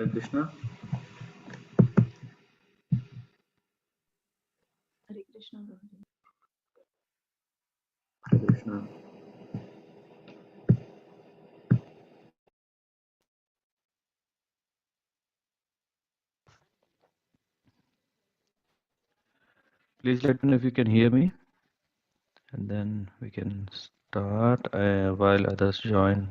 Hare Krishna. Hare Krishna, Prabhuji. Hare Krishna. Please let me know if you can hear me, and then we can start while others join.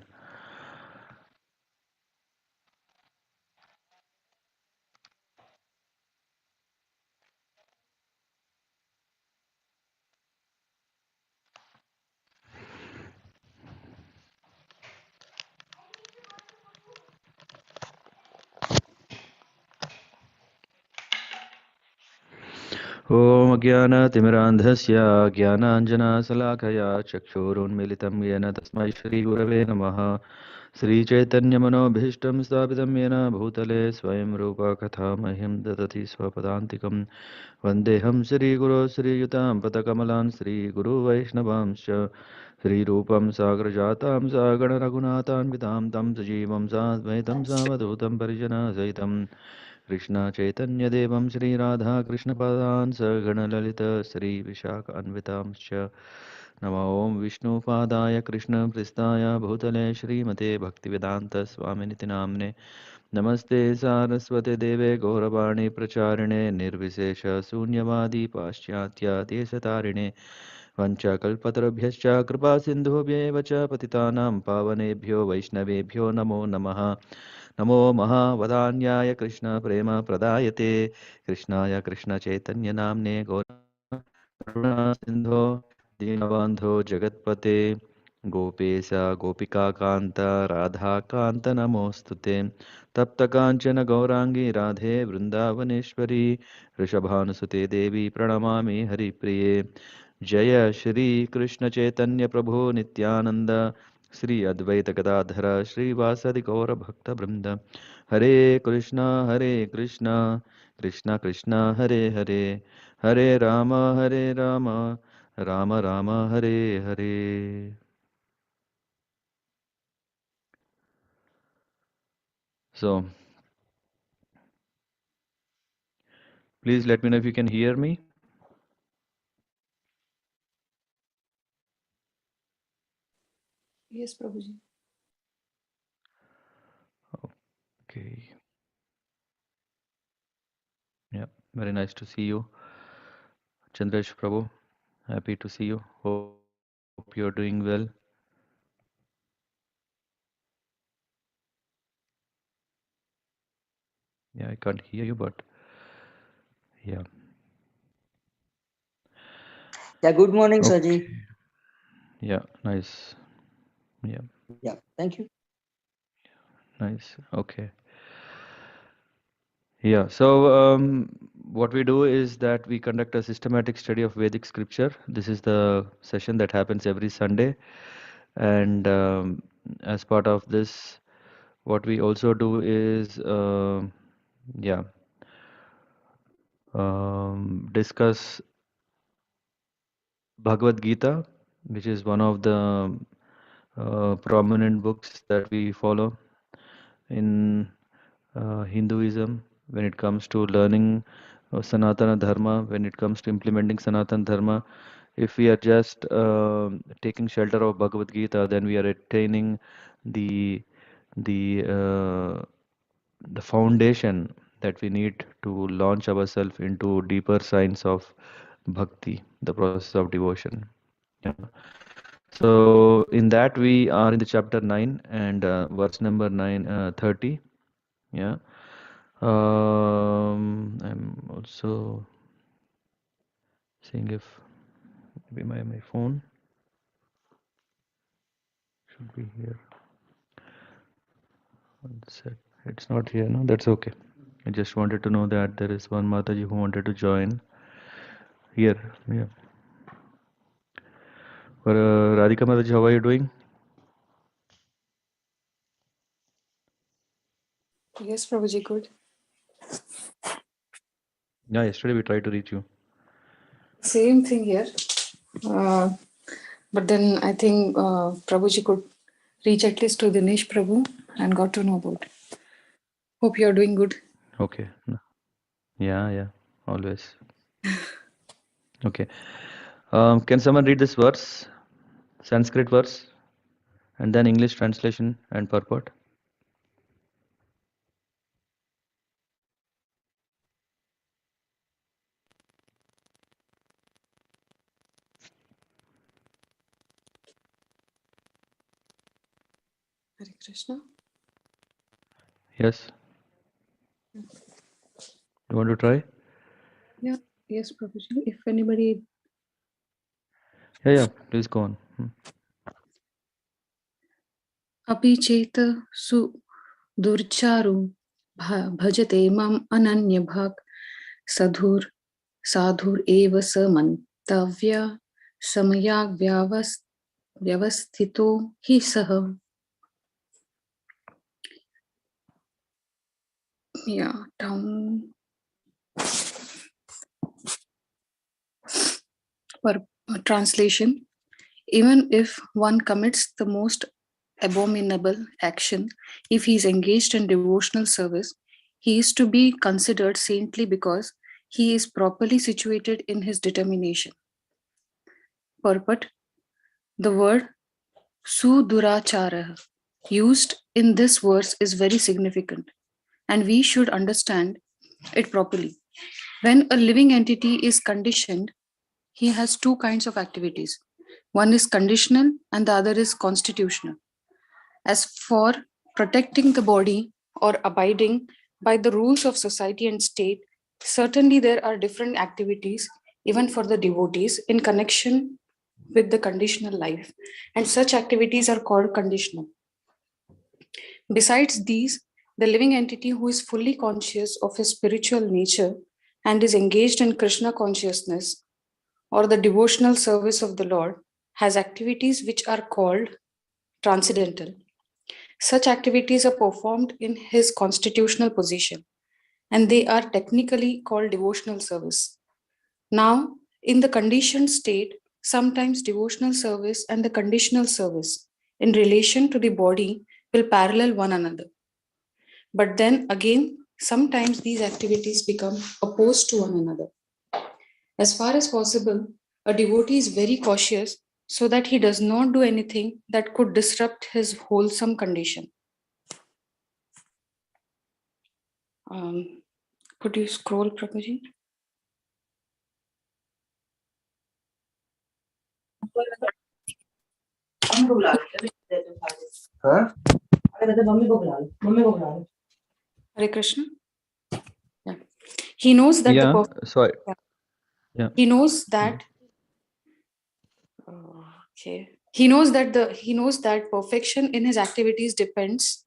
ॐ अज्ञानतिमिरान्धस्य ज्ञानाञ्जनशलाकया चक्षुरुन्मिलितं येन तस्मै श्रीगुरवे नमः। श्रीचैतन्यमनोभीष्टं स्थापितं येन भूतले स्वयं रूपा कथा मह्यं ददति स्वपदान्तिकं। वन्देऽहं श्रीगुरो श्रीयुतां पदकमलान् श्रीगुरुवैष्णवांश्च श्रीरूपं साग्रजातां सागणरघुनाथान्वितां तं सजीवं साद्वैतं सावधूतं परिजनसहितं कृष्ण चैतन्यदेवं श्रीराधा कृष्णपादान् सगणललित श्रीविशाखान्वितांश्च नमो ॐ विष्णुपादाय कृष्णप्रेष्ठाय भूतले श्रीमते भक्तिवेदान्तस्वामिनिति नाम्ने नमस्ते सारस्वते देवे गौरवाणी प्रचारिणे निर्विशेष शून्यवादी पाश्चात्य देशतारिणे वञ्चकल्पतरुभ्यश्च कृपा सिन्धुभ्येव च पतितानां पावनेभ्यो वैष्णवेभ्यो नमो नमः। नमो महावदान्याय कृष्ण प्रेम प्रदायते कृष्णाय कृष्ण चैतन्य नाम्ने करुणा सिन्धो दीनबन्धो जगत्पते गोपेश गोपिका कान्त राधा कान्त नमोऽस्तुते तप्त काञ्चन गौरांगी राधे वृन्दावनेश्वरी वृषभानुसुते देवी प्रणमामि हरिप्रिये जय श्री कृष्ण चैतन्य प्रभु नित्यानंद श्री अद्वैत गदाधर श्रीवासदि गौर भक्त वृंद हरे Krishna Krishna Krishna Hare Hare Hare Ram Ram Ram Hare Hare. So please let me know if you can hear me. Yes, Prabhuji. Okay. Yeah, very nice to see you, Chandresh Prabhu. Happy to see you. Hope you're doing well. Yeah, I can't hear you, but yeah. Yeah, good morning, Saji. Okay. Yeah, nice. Yeah, Yeah, thank you. nice. Okay. Yeah, so what we do is that we conduct a systematic study of Vedic scripture. This is the session that happens every Sunday. And as part of this, what we also do is, yeah, discuss Bhagavad Gita, which is one of the prominent books that we follow in Hinduism when it comes to learning Sanatana Dharma, when it comes to implementing Sanatana Dharma. If we are just taking shelter of Bhagavad Gita, then we are attaining the the uh, the foundation that we need to launch ourselves into deeper science of bhakti, the process of devotion. Yeah. So in that we are in the chapter 9 and verse number 30. Yeah. I'm also seeing if maybe my phone should be here. One sec. It's not here, no? That's okay. I just wanted to know that there is one Mataji who wanted to join here. Yeah. But Radhika Mataji, how are you doing? Yes, Prabhuji, good. Yeah, yesterday we tried to reach you. Same thing here. But then I think Prabhuji could reach at least to Dinesh Prabhu and got to know about it. Hope you're doing good. Okay. Yeah, always. Okay. Can someone read this verse, Sanskrit verse, and then English translation and purport? Hare Krishna. Yes. You want to try? Yeah. Yes, Prabhuji. If anybody Yeah. Please go on. api cheta su durcharu bhajate mam ananya bhak sadhur sadhur eva samantavya samyak vyavasthito hi saha. Yeah. Down. Translation. Even if one commits the most abominable action, if he is engaged in devotional service, he is to be considered saintly because he is properly situated in his determination. Purport. The word sudurachara used in this verse is very significant, and we should understand it properly. When a living entity is conditioned, he has two kinds of activities. One is conditional and the other is constitutional. As for protecting the body or abiding by the rules of society and state, certainly there are different activities, even for the devotees, in connection with the conditional life, and such activities are called conditional. Besides these, the living entity who is fully conscious of his spiritual nature and is engaged in Krishna consciousness or the devotional service of the Lord has activities which are called transcendental. Such activities are performed in his constitutional position, and they are technically called devotional service. Now, in the conditioned state, sometimes devotional service and the conditional service in relation to the body will parallel one another. But then again, sometimes these activities become opposed to one another. As far as possible, a devotee is very cautious so that he does not do anything that could disrupt his wholesome condition. Could you scroll, Prabhuji? Hare Krishna. Yeah. He knows that Yeah. So yeah. he knows that okay. He knows that perfection in his activities depends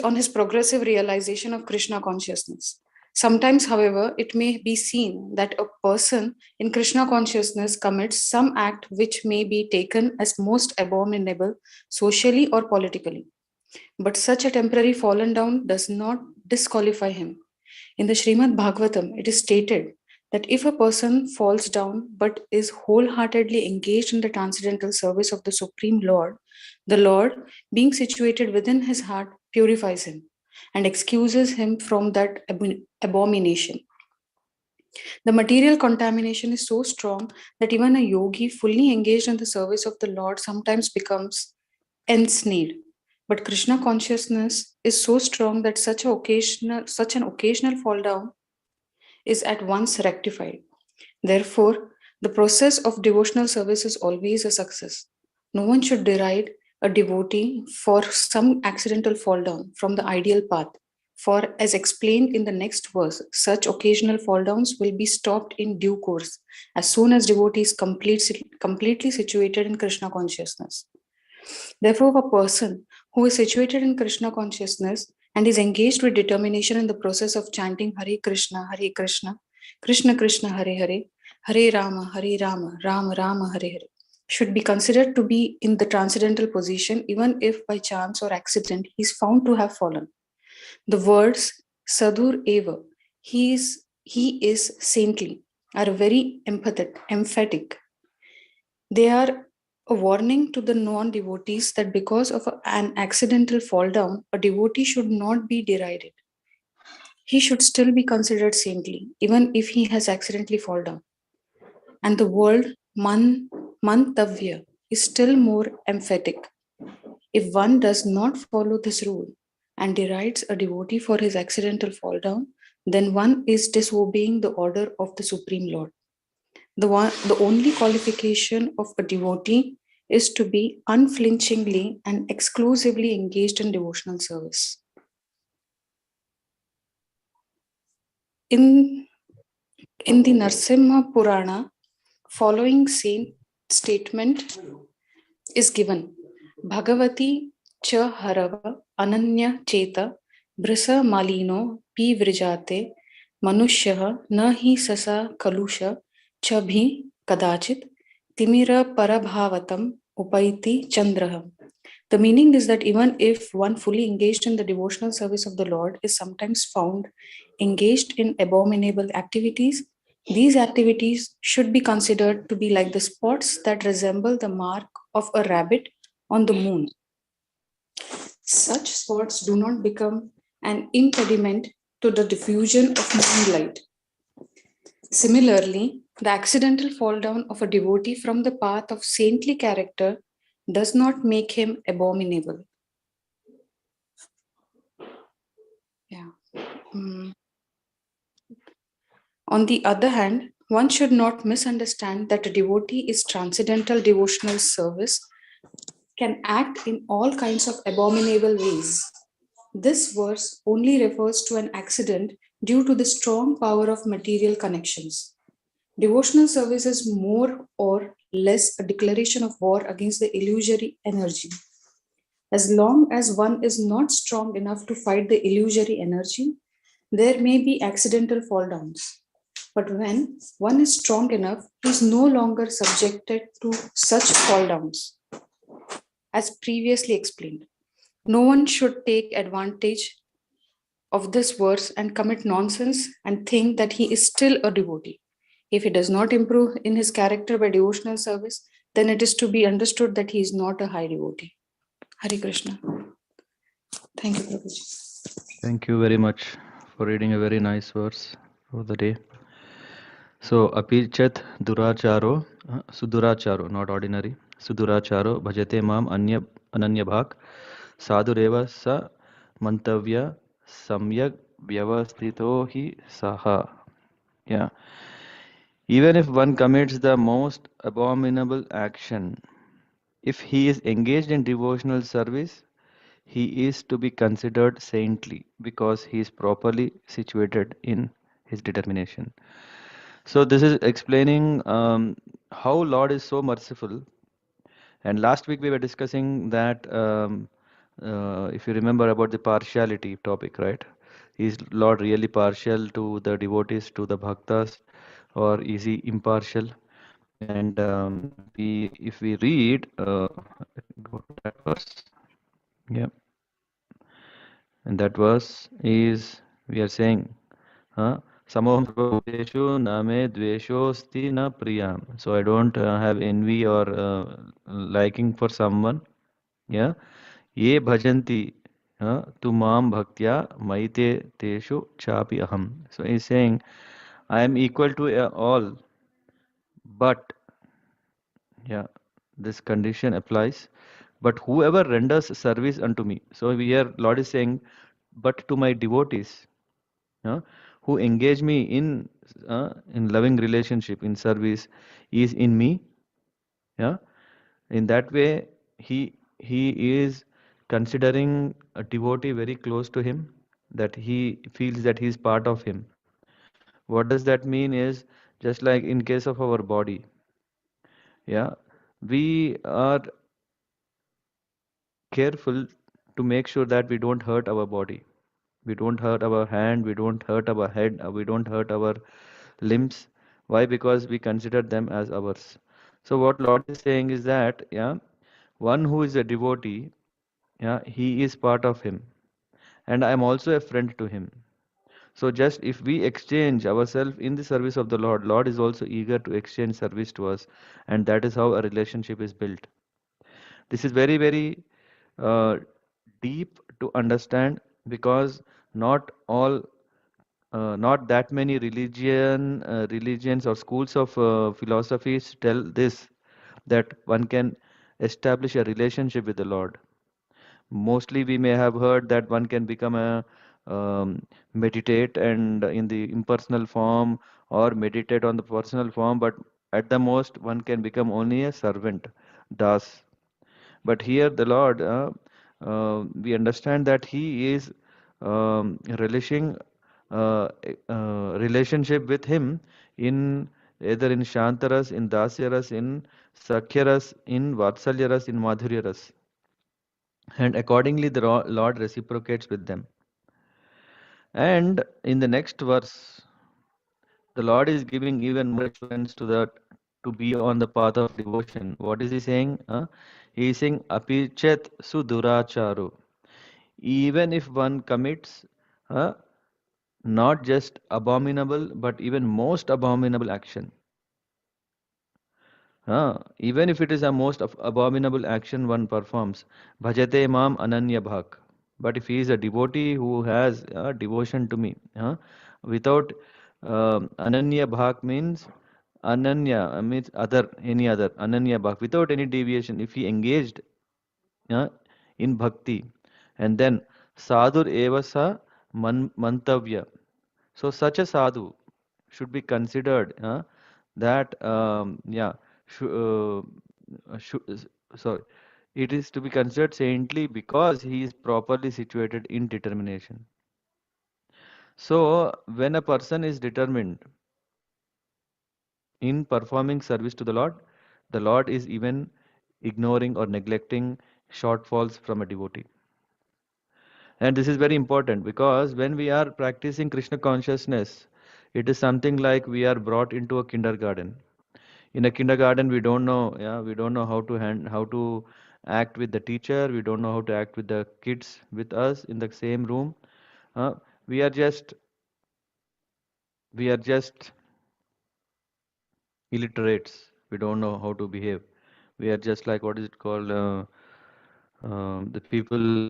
on his progressive realization of Krishna consciousness. Sometimes, however, it may be seen that a person in Krishna consciousness commits some act which may be taken as most abominable socially or politically. But such a temporary fallen down does not disqualify him. In the Srimad Bhagavatam, it is stated that if a person falls down but is wholeheartedly engaged in the transcendental service of the Supreme Lord, the Lord, being situated within his heart, purifies him and excuses him from that abomination. The material contamination is so strong that even a yogi fully engaged in the service of the Lord sometimes becomes ensnared. But Krishna consciousness is so strong that such an occasional fall down is at once rectified. Therefore, the process of devotional service is always a success. No one should deride a devotee for some accidental fall down from the ideal path. For, as explained in the next verse, such occasional fall downs will be stopped in due course as soon as devotee is completely situated in Krishna consciousness. Therefore, a person who is situated in Krishna consciousness and is engaged with determination in the process of chanting Hare Krishna, Krishna Krishna, Hare Hare, Hare Rama, Rama Rama, Hare Hare, should be considered to be in the transcendental position even if by chance or accident he is found to have fallen. The words Sadhur Eva, he is saintly, are very emphatic. They are A warning to the non-devotees that because of an accidental fall down, a devotee should not be derided. He should still be considered saintly, even if he has accidentally fallen down. And the word mantavya is still more emphatic. If one does not follow this rule and derides a devotee for his accidental fall down, then one is disobeying the order of the Supreme Lord. The only qualification of a devotee is to be unflinchingly and exclusively engaged in devotional service. In the Narsimha Purana, following same statement is given. Bhagavati cha harava ananya cheta brisa malino pi vrijate manushya na hi sasa kalusha cha bhi kadachit timira parabhavatam upaiti chandraha. The meaning is that even if one fully engaged in the devotional service of the Lord is sometimes found engaged in abominable activities, these activities should be considered to be like the spots that resemble the mark of a rabbit on the moon. Such spots do not become an impediment to the diffusion of moonlight. Similarly, the accidental fall down of a devotee from the path of saintly character does not make him abominable. Yeah. On the other hand, one should not misunderstand that a devotee is transcendental devotional service can act in all kinds of abominable ways. This verse only refers to an accident due to the strong power of material connections. Devotional service is more or less a declaration of war against the illusory energy. As long as one is not strong enough to fight the illusory energy, there may be accidental fall downs. But when one is strong enough, he is no longer subjected to such fall downs. As previously explained, no one should take advantage of this verse and commit nonsense and think that he is still a devotee. If he does not improve in his character by devotional service, then it is to be understood that he is not a high devotee. Hare Krishna. Thank you, Prabhuji. Thank you very much for reading a very nice verse of the day. So, apichat duracharo, suduracharo, not ordinary, suduracharo, bhajate mam ananya bhak, sadhureva sa mantavya samyak vyavastito hi saha. Yeah. Even if one commits the most abominable action, if he is engaged in devotional service, he is to be considered saintly because he is properly situated in his determination. So this is explaining how Lord is so merciful. And last week we were discussing that if you remember about the partiality topic, right? Is Lord really partial to the devotees, to the bhaktas, or is he impartial? And if we read, let me go to that verse. Yeah, and that verse is we are saying, Samoham Sarvabhuteshu name dveshosti na priyam. So I don't have envy or liking for someone. Yeah, ye bhajanti tu mam bhaktya maite teshu chapi aham. So he's saying, I am equal to all, but yeah, this condition applies. But whoever renders service unto me. So here Lord is saying, but to my devotees, uh, who engage me in loving relationship, in service, is in me. Yeah, in that way, he is considering a devotee very close to him, that he feels that he is part of him. What does that mean is just like in case of our body. Yeah, we are careful to make sure that we don't hurt our body. We don't hurt our hand, we don't hurt our head, we don't hurt our limbs. Why? Because we consider them as ours. So what Lord is saying is that, yeah, one who is a devotee, yeah, he is part of him. And I am also a friend to him. So just if we exchange ourselves in the service of the Lord, Lord is also eager to exchange service to us. And that is how a relationship is built. This is very, very uh, deep to understand, because not all, not that many religions or schools of philosophies tell this, that one can establish a relationship with the Lord. Mostly we may have heard that one can become a meditate and in the impersonal form, or meditate on the personal form, but at the most one can become only a servant, das. But here the Lord, we understand that He is relishing relationship with Him in either in Shantaras, in Dasyaras, in Sakhyaras, in Vatsalyaras, in Madhuryaras. And accordingly, the Lord reciprocates with them. And in the next verse, the Lord is giving even more assurance to that, to be on the path of devotion. What is He saying? He is saying, Apichet suduracharu. Even if one commits uh, not just abominable, but even most abominable action. Even if it is a most of abominable action one performs, bhajate mam ananya bhak. But if he is a devotee who has devotion to me, without ananya bhak means ananya means other, any other, ananya bhak, without any deviation, if he engaged uh, in bhakti, and then sadhur evasa mantavya. So such a sadhu should be considered that yeah sorry, it is to be considered saintly because he is properly situated in determination. So when a person is determined in performing service to the Lord is even ignoring or neglecting shortfalls from a devotee. And this is very important, because when we are practicing Krishna consciousness, it is something like we are brought into a kindergarten. In a kindergarten, we don't know, yeah, we don't know how to act with the teacher. We don't know how to act with the kids with us in the same room. Uh, we are just we are just illiterates. We don't know how to behave. We are just like, what is it called? The people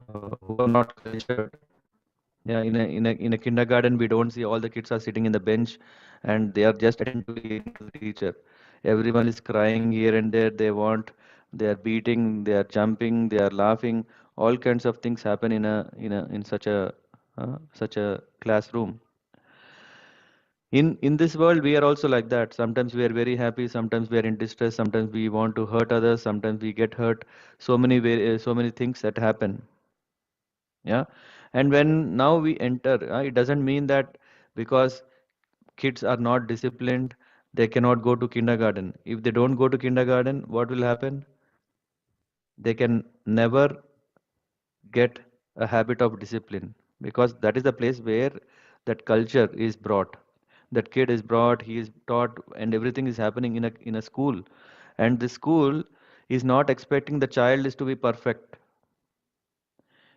who are not cultured. Yeah, in a kindergarten, we don't see all the kids are sitting in the bench and they are just attentively listening to the teacher. Everyone is crying here and there. They are beating, they are jumping, they are laughing. All kinds of things happen in such a classroom. In this world, we are also like that. Sometimes we are very happy, sometimes we are in distress, sometimes we want to hurt others, sometimes we get hurt. So many things that happen. Yeah, and when now we enter, it doesn't mean that because kids are not disciplined, they cannot go to kindergarten. If they don't go to kindergarten, what will happen? They can never get a habit of discipline, because that is the place where that culture is brought. That kid is brought, he is taught, and everything is happening in a school. And the school is not expecting the child is to be perfect.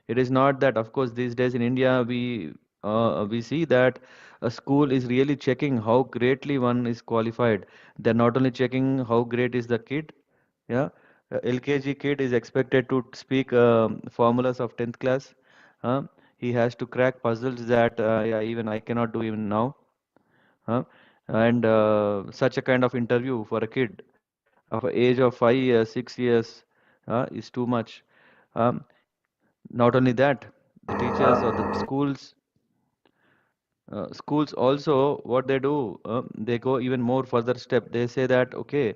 It is not that. Of course, these days in India, we see that a school is really checking how greatly one is qualified. They're not only checking how great is the kid, yeah. LKG kid is expected to speak formulas of 10th class. He has to crack puzzles that yeah, even I cannot do even now. Huh? And such a kind of interview for a kid of a age of 5 years, 6 years is too much. Um, Not only that, the teachers or the schools also, what they do, they go even more further step. They say that okay,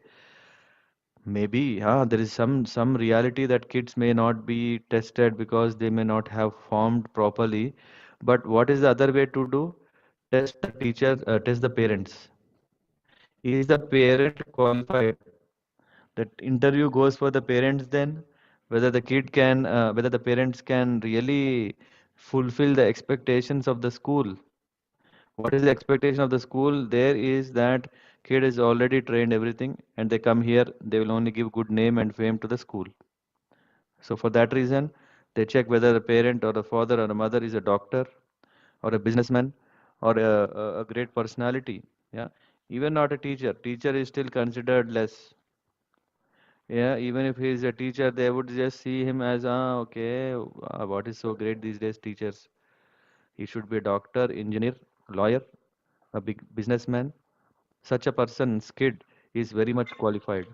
maybe there is some reality that kids may not be tested because they may not have formed properly. But what is the other way to do? Test the teacher, test the parents. Is the parent qualified? That interview goes for the parents then, whether the parents can really fulfill the expectations of the school. What is the expectation of the school? There is that kid is already trained everything, and they come here, they will only give good name and fame to the school. So for that reason, they check whether the parent or the father or the mother is a doctor or a businessman or a great personality. Yeah, even not a teacher. Teacher is still considered less. Yeah, even if he is a teacher, they would just see him as, okay, what is so great these days, teachers? He should be a doctor, engineer, lawyer, a big businessman. Such a person's kid is very much qualified.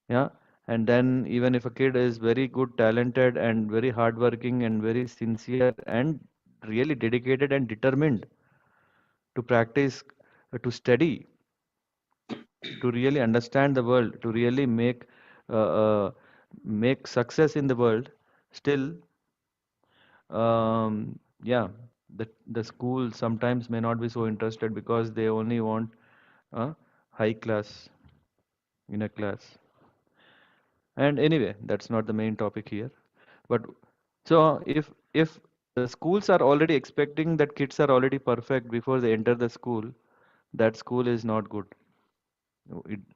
Yeah, and then even if a kid is very good, talented, and very hardworking, and very sincere, and really dedicated and determined to practice, to study, to really understand the world, to really make success in the world, still, yeah, the school sometimes may not be so interested because they only want a high class in a class. And anyway, that's not the main topic here. But so if the schools are already expecting that kids are already perfect before they enter the school, that school is not good.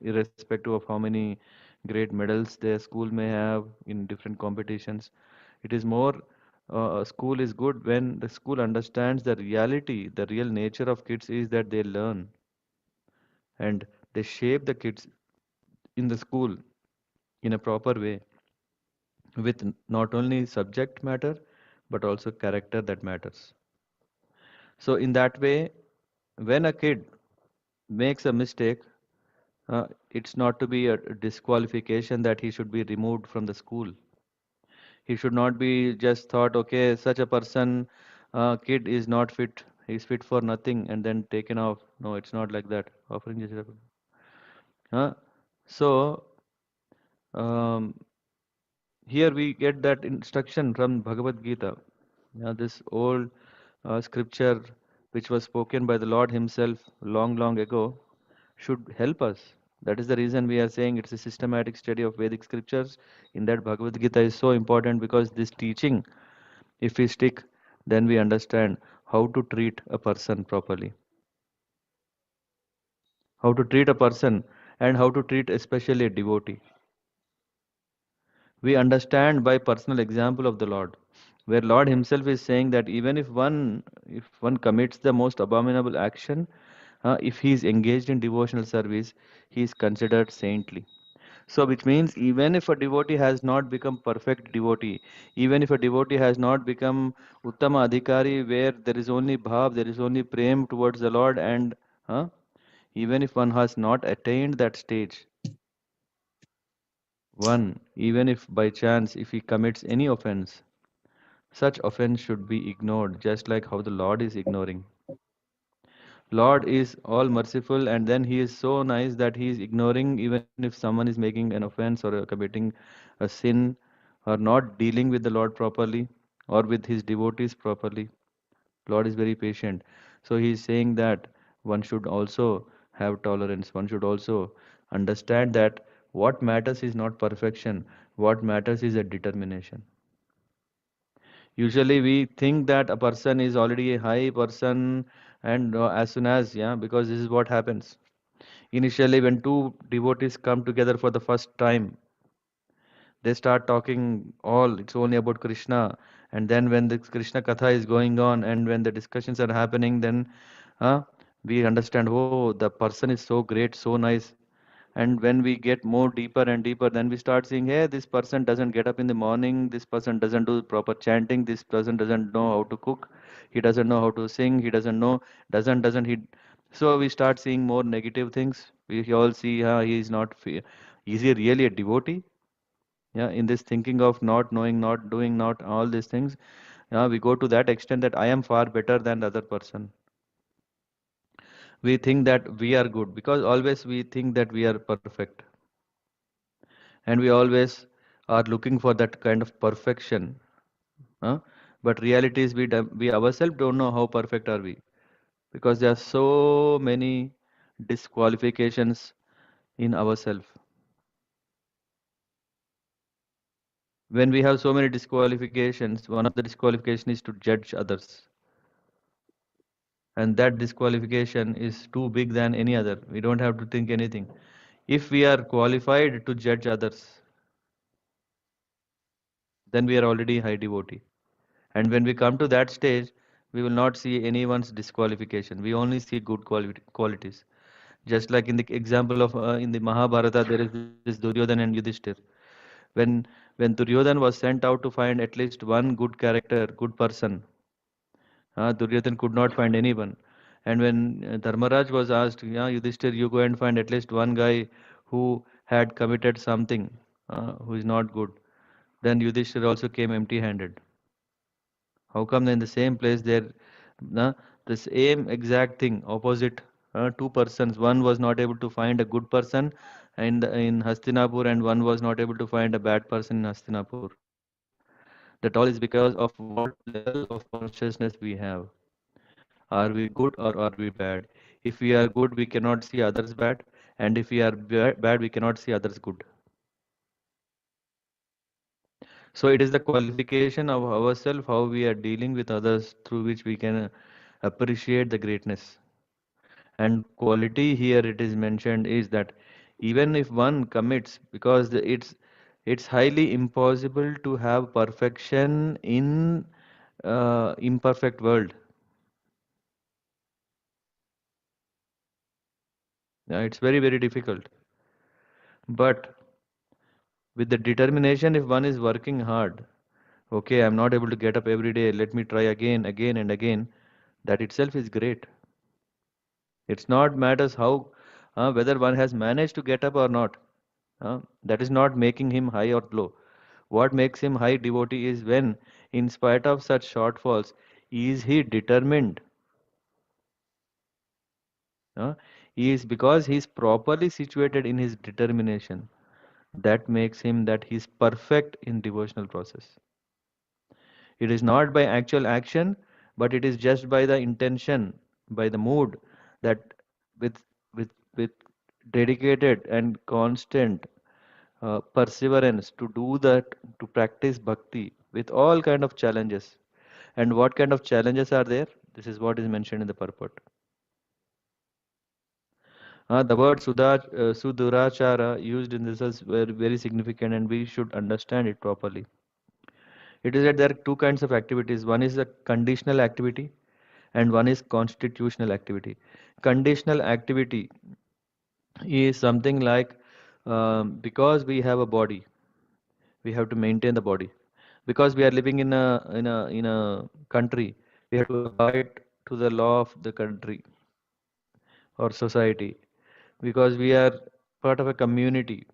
Irrespective of how many great medals their school may have in different competitions, it is more a school is good when the school understands the reality, the real nature of kids is that they learn and they shape the kids in the school in a proper way with not only subject matter but also character that matters. So in that way, when a kid makes a mistake, it's not to be a disqualification that he should be removed from the school. He should not be just thought, okay, such a person, kid is not fit, he's fit for nothing, and then taken off. No, it's not like that. Offering so um, here we get that instruction from Bhagavad Gita. Yeah, this old scripture which was spoken by the Lord Himself long, long ago should help us. That is the reason we are saying it's a systematic study of Vedic scriptures. In that, Bhagavad Gita is so important because this teaching, if we stick, then we understand how to treat a person properly, how to treat a person, and how to treat especially a devotee. We understand by personal example of the Lord, where Lord Himself is saying that even if one commits the most abominable action, if he is engaged in devotional service, he is considered saintly. So, which means even if a devotee has not become perfect devotee, even if a devotee has not become Uttama Adhikari, where there is only bhav, there is only prem towards the Lord, and uh, even if one has not attained that stage, one, even if by chance, if he commits any offense, such offense should be ignored, just like how the Lord is ignoring. Lord is all merciful, and then He is so nice that He is ignoring even if someone is making an offense or committing a sin or not dealing with the Lord properly or with His devotees properly. Lord is very patient. So He is saying that one should also have tolerance. One should also understand that what matters is not perfection, what matters is a determination. Usually we think that a person is already a high person, and as soon as, yeah, because this is what happens. Initially, when two devotees come together for the first time, they start talking all, it's only about Krishna. And then when the Krishna Katha is going on and when the discussions are happening, then uh, we understand, oh, the person is so great, so nice. And when we get more deeper and deeper, then we start seeing, hey, this person doesn't get up in the morning, this person doesn't do proper chanting, this person doesn't know how to cook, he doesn't know how to sing, he doesn't know, doesn't he. So we start seeing more negative things. We all see, he is not is he really a devotee? Yeah, in this thinking of not knowing, not doing, not all these things, yeah, we go to that extent that I am far better than the other person. We think that we are good because always we think that we are perfect, and we always are looking for that kind of perfection, huh? But reality is we ourselves don't know how perfect are we, because there are so many disqualifications in ourselves. When we have so many disqualifications, one of the disqualification is to judge others, and that disqualification is too big than any other. We don't have to think anything. If we are qualified to judge others, then we are already high devotee. And when we come to that stage, we will not see anyone's disqualification. We only see good qualities. Just like in the example of in the Mahabharata, there is this Duryodhan and Yudhishthir. When when Duryodhan was sent out to find at least one good character, good person, Duryodhan could not find anyone. And when Dharmaraj was asked, yeah, Yudhishthir, you go and find at least one guy who had committed something, who is not good. Then Yudhishthir also came empty-handed. How come in the same place there, uh, the same exact thing, opposite two persons, one was not able to find a good person and in Hastinapur, and one was not able to find a bad person in Hastinapur. That all is because of what level of consciousness we have. Are we good or are we bad? If we are good, we cannot see others bad, and if we are bad, we cannot see others good. So it is the qualification of ourselves, how we are dealing with others, through which we can appreciate the greatness. And quality here it is mentioned is that even if one commits, because it's highly impossible to have perfection in imperfect world. It's very very difficult. But with the determination, if one is working hard, okay, I'm not able to get up every day, let me try again, again and again. That itself is great. It's not matters how whether one has managed to get up or not. That is not making him high or low. What makes him high devotee is when, in spite of such shortfalls, is he determined? Uh, he is because he is properly situated in his determination. That makes him that he is perfect in devotional process. It is not by actual action, but it is just by the intention, by the mood that with with dedicated and constant perseverance to do that, to practice bhakti with all kind of challenges. And what kind of challenges are there? This is what is mentioned in the purport. The word sudurachara used in this is very significant, and we should understand it properly. It is that there are two kinds of activities. One is a conditional activity, and one is constitutional activity. Conditional activity is something like because we have a body, we have to maintain the body. Because we are living in a country, we have to abide to the law of the country or society. Because we are part of a community,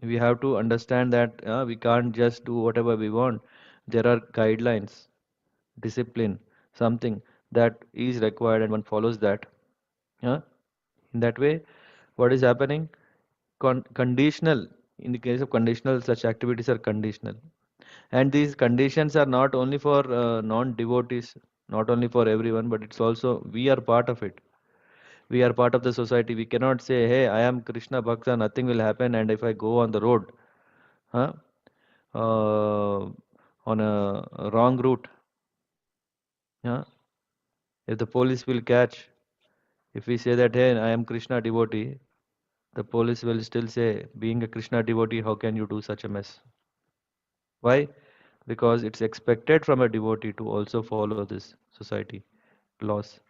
we have to understand that we can't just do whatever we want. There are guidelines, discipline, something that is required, and one follows that. uh, in that way, what is happening? Conditional. In the case of conditional, such activities are conditional, and these conditions are not only for non-devotees, not only for everyone, but it's also we are part of it. We are part of the society. We cannot say, hey, I am Krishna Bhakta, nothing will happen, and if I go on the road, huh, on a wrong route, huh, if the police will catch, if we say that, hey, I am Krishna devotee, the police will still say, being a Krishna devotee, how can you do such a mess? Why? Because it's expected from a devotee to also follow this society laws.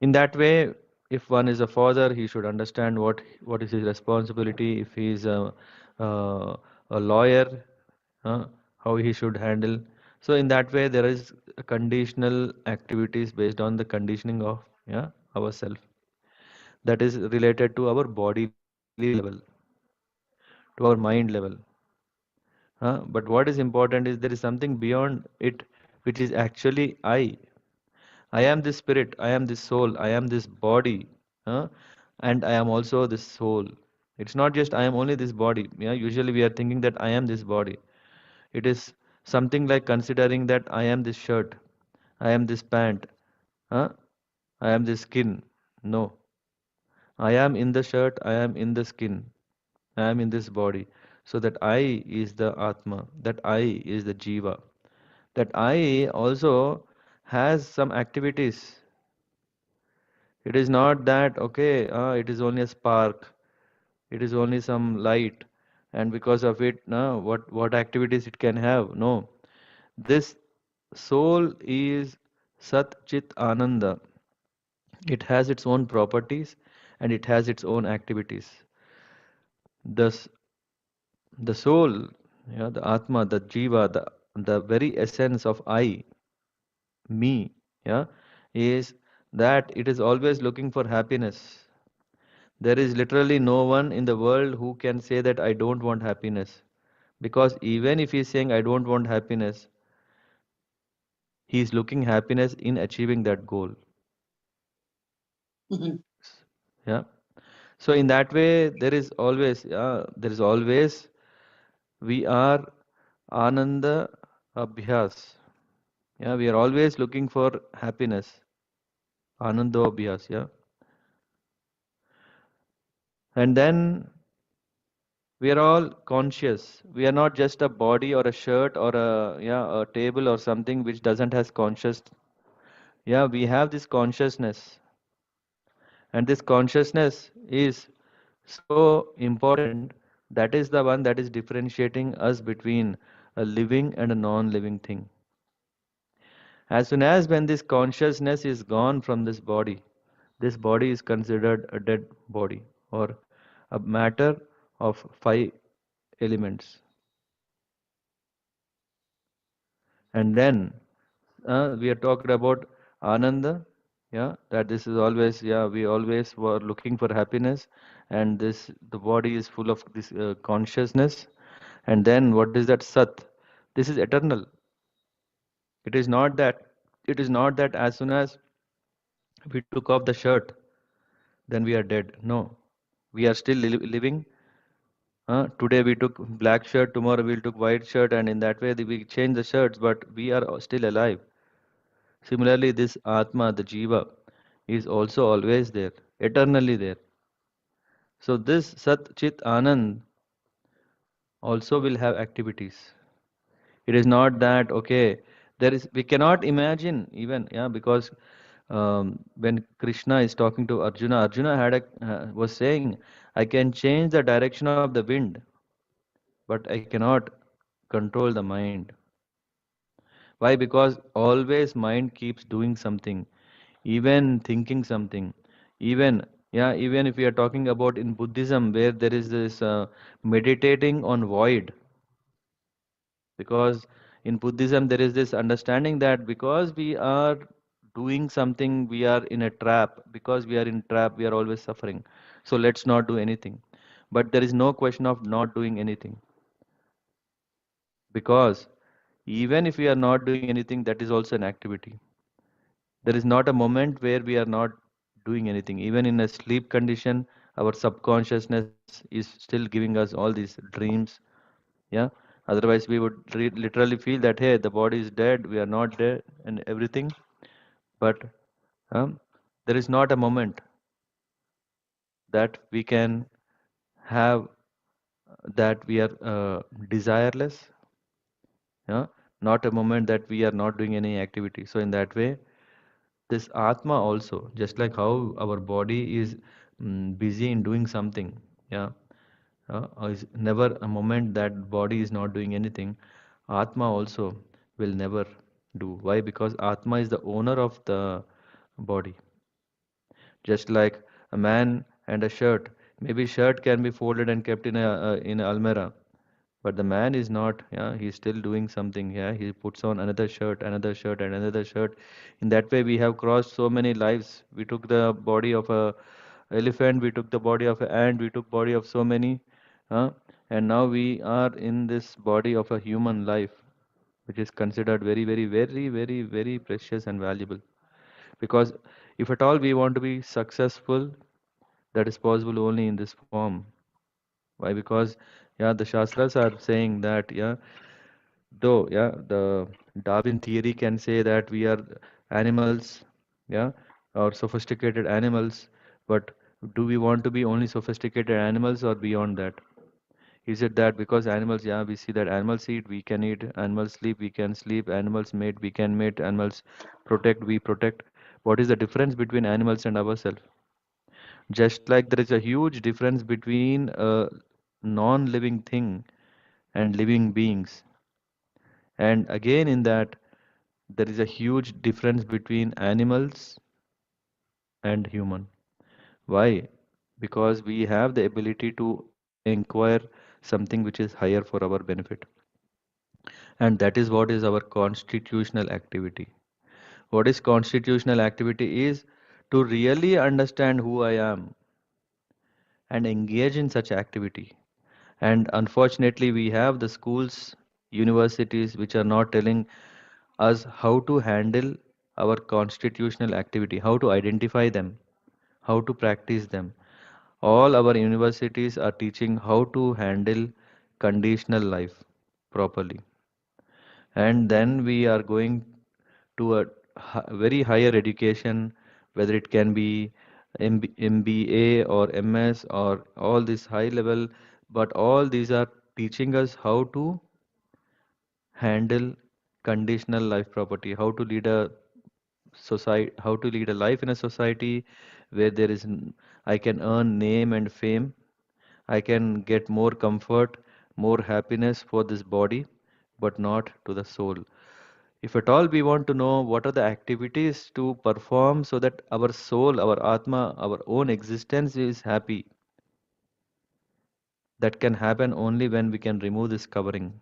In that way, if one is a father, he should understand what is his responsibility. If he is a lawyer, how he should handle. So in that way, there is a conditional activities based on the conditioning of, yeah, ourself, that is related to our bodily level, to our mind level. But what is important is there is something beyond it, which is actually I. I am this spirit, I am this soul, I am this body, huh? And I am also this soul. It's not just I am only this body. Yeah, usually we are thinking that I am this body. It is something like considering that I am this shirt, I am this pant, huh? I am this skin. No, I am in the shirt, I am in the skin, I am in this body. So that I is the Atma, that I is the Jiva, that I also has some activities. It is not that, okay, it is only a spark, it is only some light, and because of it, what activities it can have. No, this soul is Sat Chit Ananda. It has its own properties and it has its own activities. Thus, the soul, yeah, the Atma, the Jiva, the very essence of I, me, yeah, is that it is always looking for happiness. There is literally no one in the world who can say that I don't want happiness. Because even if he's saying I don't want happiness, he is looking happiness in achieving that goal. Mhm. Yeah. So in that way, there is always we are Ananda Abhyas. Yeah, we are always looking for happiness. Anando Abhyas, yeah. And then we are all conscious. We are not just a body or a shirt or a table or something which doesn't has conscious. Yeah, we have this consciousness, and this consciousness is so important. That is the one that is differentiating us between a living and a non-living thing. As soon as when this consciousness is gone from this body is considered a dead body or a matter of five elements. And then we are talking about Ananda, yeah, that this is always, yeah, we always were looking for happiness, and this the body is full of this consciousness. And then what is that Sat? This is eternal. It is not that. It is not that as soon as we took off the shirt, then we are dead. No, we are still living. Today we took black shirt, tomorrow we'll took white shirt, and in that way we change the shirts, but we are still alive. Similarly, this Atma, the Jiva, is also always there, eternally there. So this Sat Chit Anand also will have activities. It is not that okay. There is we cannot imagine even, yeah, because when Krishna is talking to Arjuna, Arjuna was saying, I can change the direction of the wind, but I cannot control the mind. Why? Because always mind keeps doing something, even thinking something, even, yeah, even if we are talking about in Buddhism where there is this meditating on void. Because in Buddhism there is this understanding that because we are doing something, we are in a trap. Because we are in trap, we are always suffering. So let's not do anything. But there is no question of not doing anything. Because even if we are not doing anything, that is also an activity. There is not a moment where we are not doing anything. Even in a sleep condition, our subconsciousness is still giving us all these dreams. Yeah. Otherwise, we would literally feel that, hey, the body is dead, we are not dead, and everything. But um, there is not a moment that we can have that we are desireless. Yeah. Not a moment that we are not doing any activity. So, in that way, this Atma also, just like how our body is busy in doing something, yeah, is never a moment that body is not doing anything. Atma also will never do. Why? Because Atma is the owner of the body. Just like a man and a shirt. Maybe shirt can be folded and kept in a almirah, but the man is not. Yeah, he's still doing something. Yeah, he puts on another shirt, and another shirt. In that way, we have crossed so many lives. We took the body of a elephant, we took the body of an ant, we took body of so many, uh, and now we are in this body of a human life, which is considered very, very, very, very, very precious and valuable. Because if at all we want to be successful, that is possible only in this form. Why? Because yeah, the Shastras are saying that yeah, though yeah, the Darwin theory can say that we are animals, yeah, or sophisticated animals, but do we want to be only sophisticated animals or beyond that? Is it that because animals, yeah, we see that animals eat, we can eat, animals sleep, we can sleep, animals mate, we can mate, animals protect, we protect. What is the difference between animals and ourselves? Just like there is a huge difference between a non-living thing and living beings. And again, in that, there is a huge difference between animals and human. Why? Because we have the ability to inquire something which is higher for our benefit. And that is what is our constitutional activity. What is constitutional activity is to really understand who I am and engage in such activity. And unfortunately, we have the schools, universities which are not telling us how to handle our constitutional activity, how to identify them, how to practice them. All our universities are teaching how to handle conditional life properly. And then we are going to a very higher education, whether it can be MBA or MS or all this high level, but all these are teaching us how to handle conditional life property, how to lead a society, how to lead a life in a society where I can earn name and fame, I can get more comfort, more happiness for this body, but not to the soul. If at all we want to know what are the activities to perform so that our soul, our Atma, our own existence is happy, that can happen only when we can remove this covering.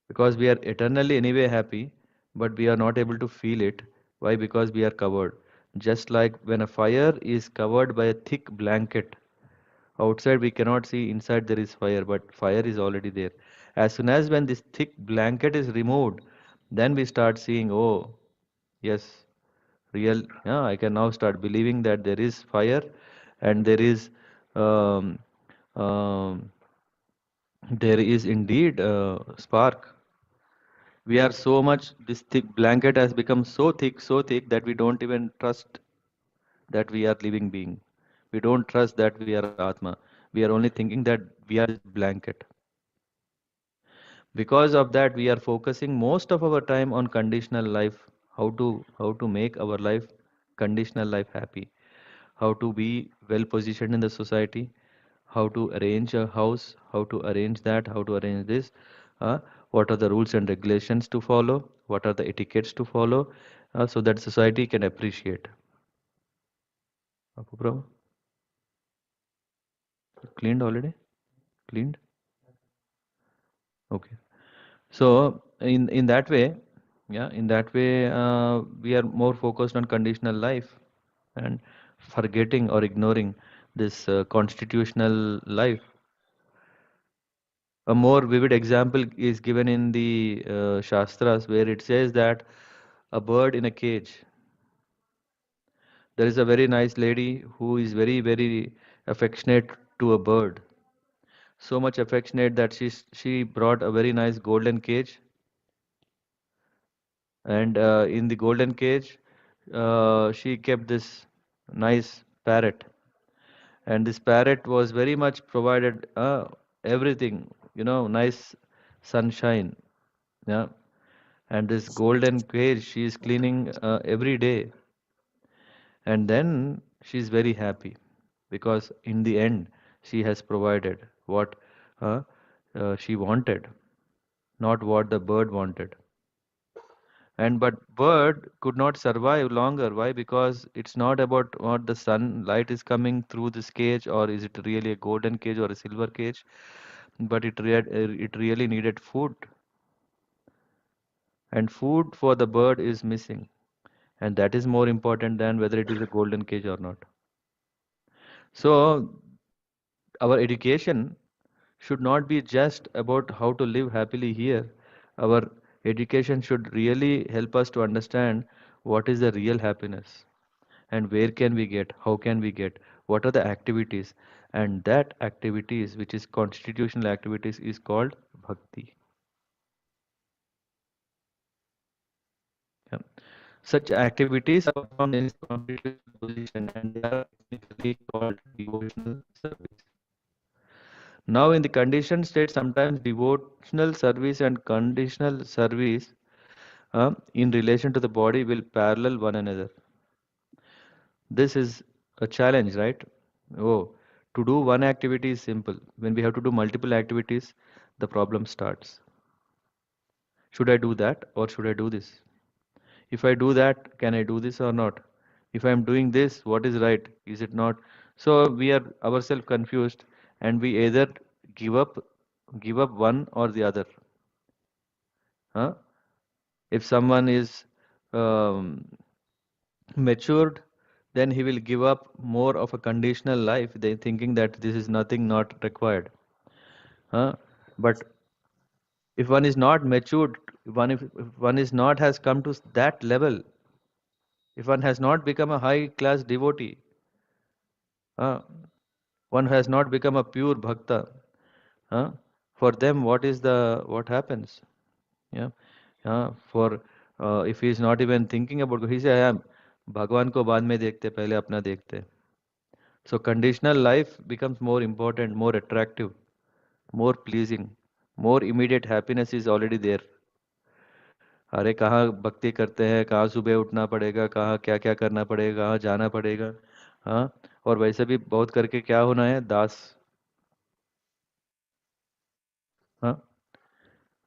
Because we are eternally anyway happy, but we are not able to feel it. Why? Because we are covered. Just like when a fire is covered by a thick blanket, outside we cannot see, inside there is fire, but fire is already there. As soon as when this thick blanket is removed, then we start seeing, oh, yes, real, yeah, I can now start believing that there is fire and um, um, there is indeed spark. We are so much, this thick blanket has become so thick that we don't even trust that we are living being. We don't trust that we are Atma. We are only thinking that we are this blanket. Because of that, we are focusing most of our time on conditional life, how to make our life, conditional life, happy, how to be well positioned in the society, how to arrange a house, how to arrange that, how to arrange this, what are the rules and regulations to follow, what are the etiquettes to follow, so that society can appreciate. Apu Prabhu, cleaned already? Cleaned? Okay. So in that way, yeah, in that way, we are more focused on conditional life and forgetting or ignoring this constitutional life. A more vivid example is given in the Shastras, where it says that a bird in a cage. There is a very nice lady who is very affectionate to a bird. So much affectionate that she brought a very nice golden cage, and in the golden cage, she kept this nice parrot, and this parrot was very much provided everything, nice sunshine, yeah. And this golden cage she is cleaning every day, and then she is very happy because in the end she has provided what uh, she wanted, not what the bird wanted. And but bird could not survive longer. Why? Because it's not about what the sunlight is coming through this cage, or is it really a golden cage or a silver cage, but it really needed food, and food for the bird is missing, and that is more important than whether it is a golden cage or not. So our education should not be just about how to live happily here. Our education should really help us to understand what is the real happiness and where can we get, how can we get, what are the activities, and that activities which is constitutional activities is called bhakti. Yeah. Such activities are performed in its constitutional position and they are technically called devotional service. Now, in the conditioned state, sometimes devotional service and conditional service in relation to the body will parallel one another. This is a challenge, right? Oh, to do one activity is simple. When we have to do multiple activities, the problem starts. Should I do that or should I do this? If I do that, can I do this or not? If I am doing this, what is right? Is it not? So we are ourselves confused, and we either give up, give up one or the other. Huh? If someone is um, matured, then he will give up more of a conditional life, they thinking that this is nothing not required. Huh? But if one is not matured, if one is not has come to that level, if one has not become a high class devotee, uh, one has not become a pure bhakta, uh, for them what happens? Yeah, for if he is not even thinking about, he say, I am भगवान को बाद में देखते पहले अपना देखते. So conditional life becomes more important, more attractive, more pleasing, more immediate happiness is already there. अरे कहाँ भक्ति करते हैं, कहाँ सुबह उठना पड़ेगा, कहाँ क्या क्या करना पड़ेगा, कहाँ जाना पड़ेगा. हाँ, और वैसे भी बहुत करके क्या होना है, दास. हाँ,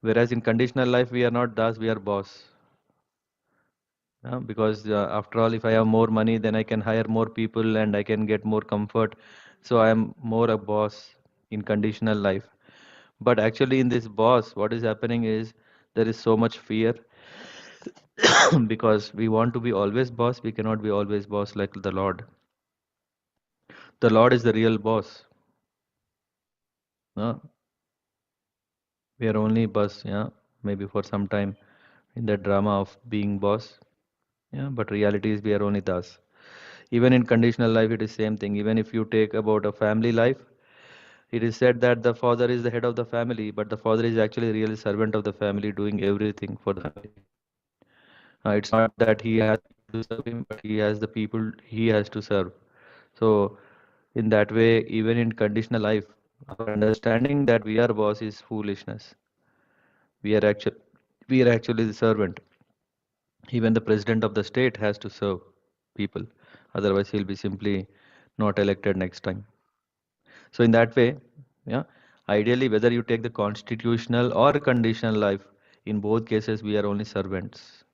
whereas in conditional life we are not das, we are boss. Because after all, if I have more money, then I can hire more people and I can get more comfort. So I am more a boss in conditional life. But actually, in this boss, what is happening is there is so much fear because we want to be always boss. We cannot be always boss like the Lord. The Lord is the real boss. Uh, we are only boss, yeah, maybe for some time in the drama of being boss. Yeah, but reality is we are only das. Even in conditional life, it is same thing. Even if you take about a family life, it is said that the father is the head of the family, but the father is actually really servant of the family, doing everything for the family. It's not that he has people to serve him, but he has the people he has to serve. So, in that way, even in conditional life, our understanding that we are boss is foolishness. We are actually the servant. Even the president of the state has to serve people. Otherwise, he'll be simply not elected next time. So in that way, yeah, ideally, whether you take the constitutional or conditional life, in both cases, we are only servants.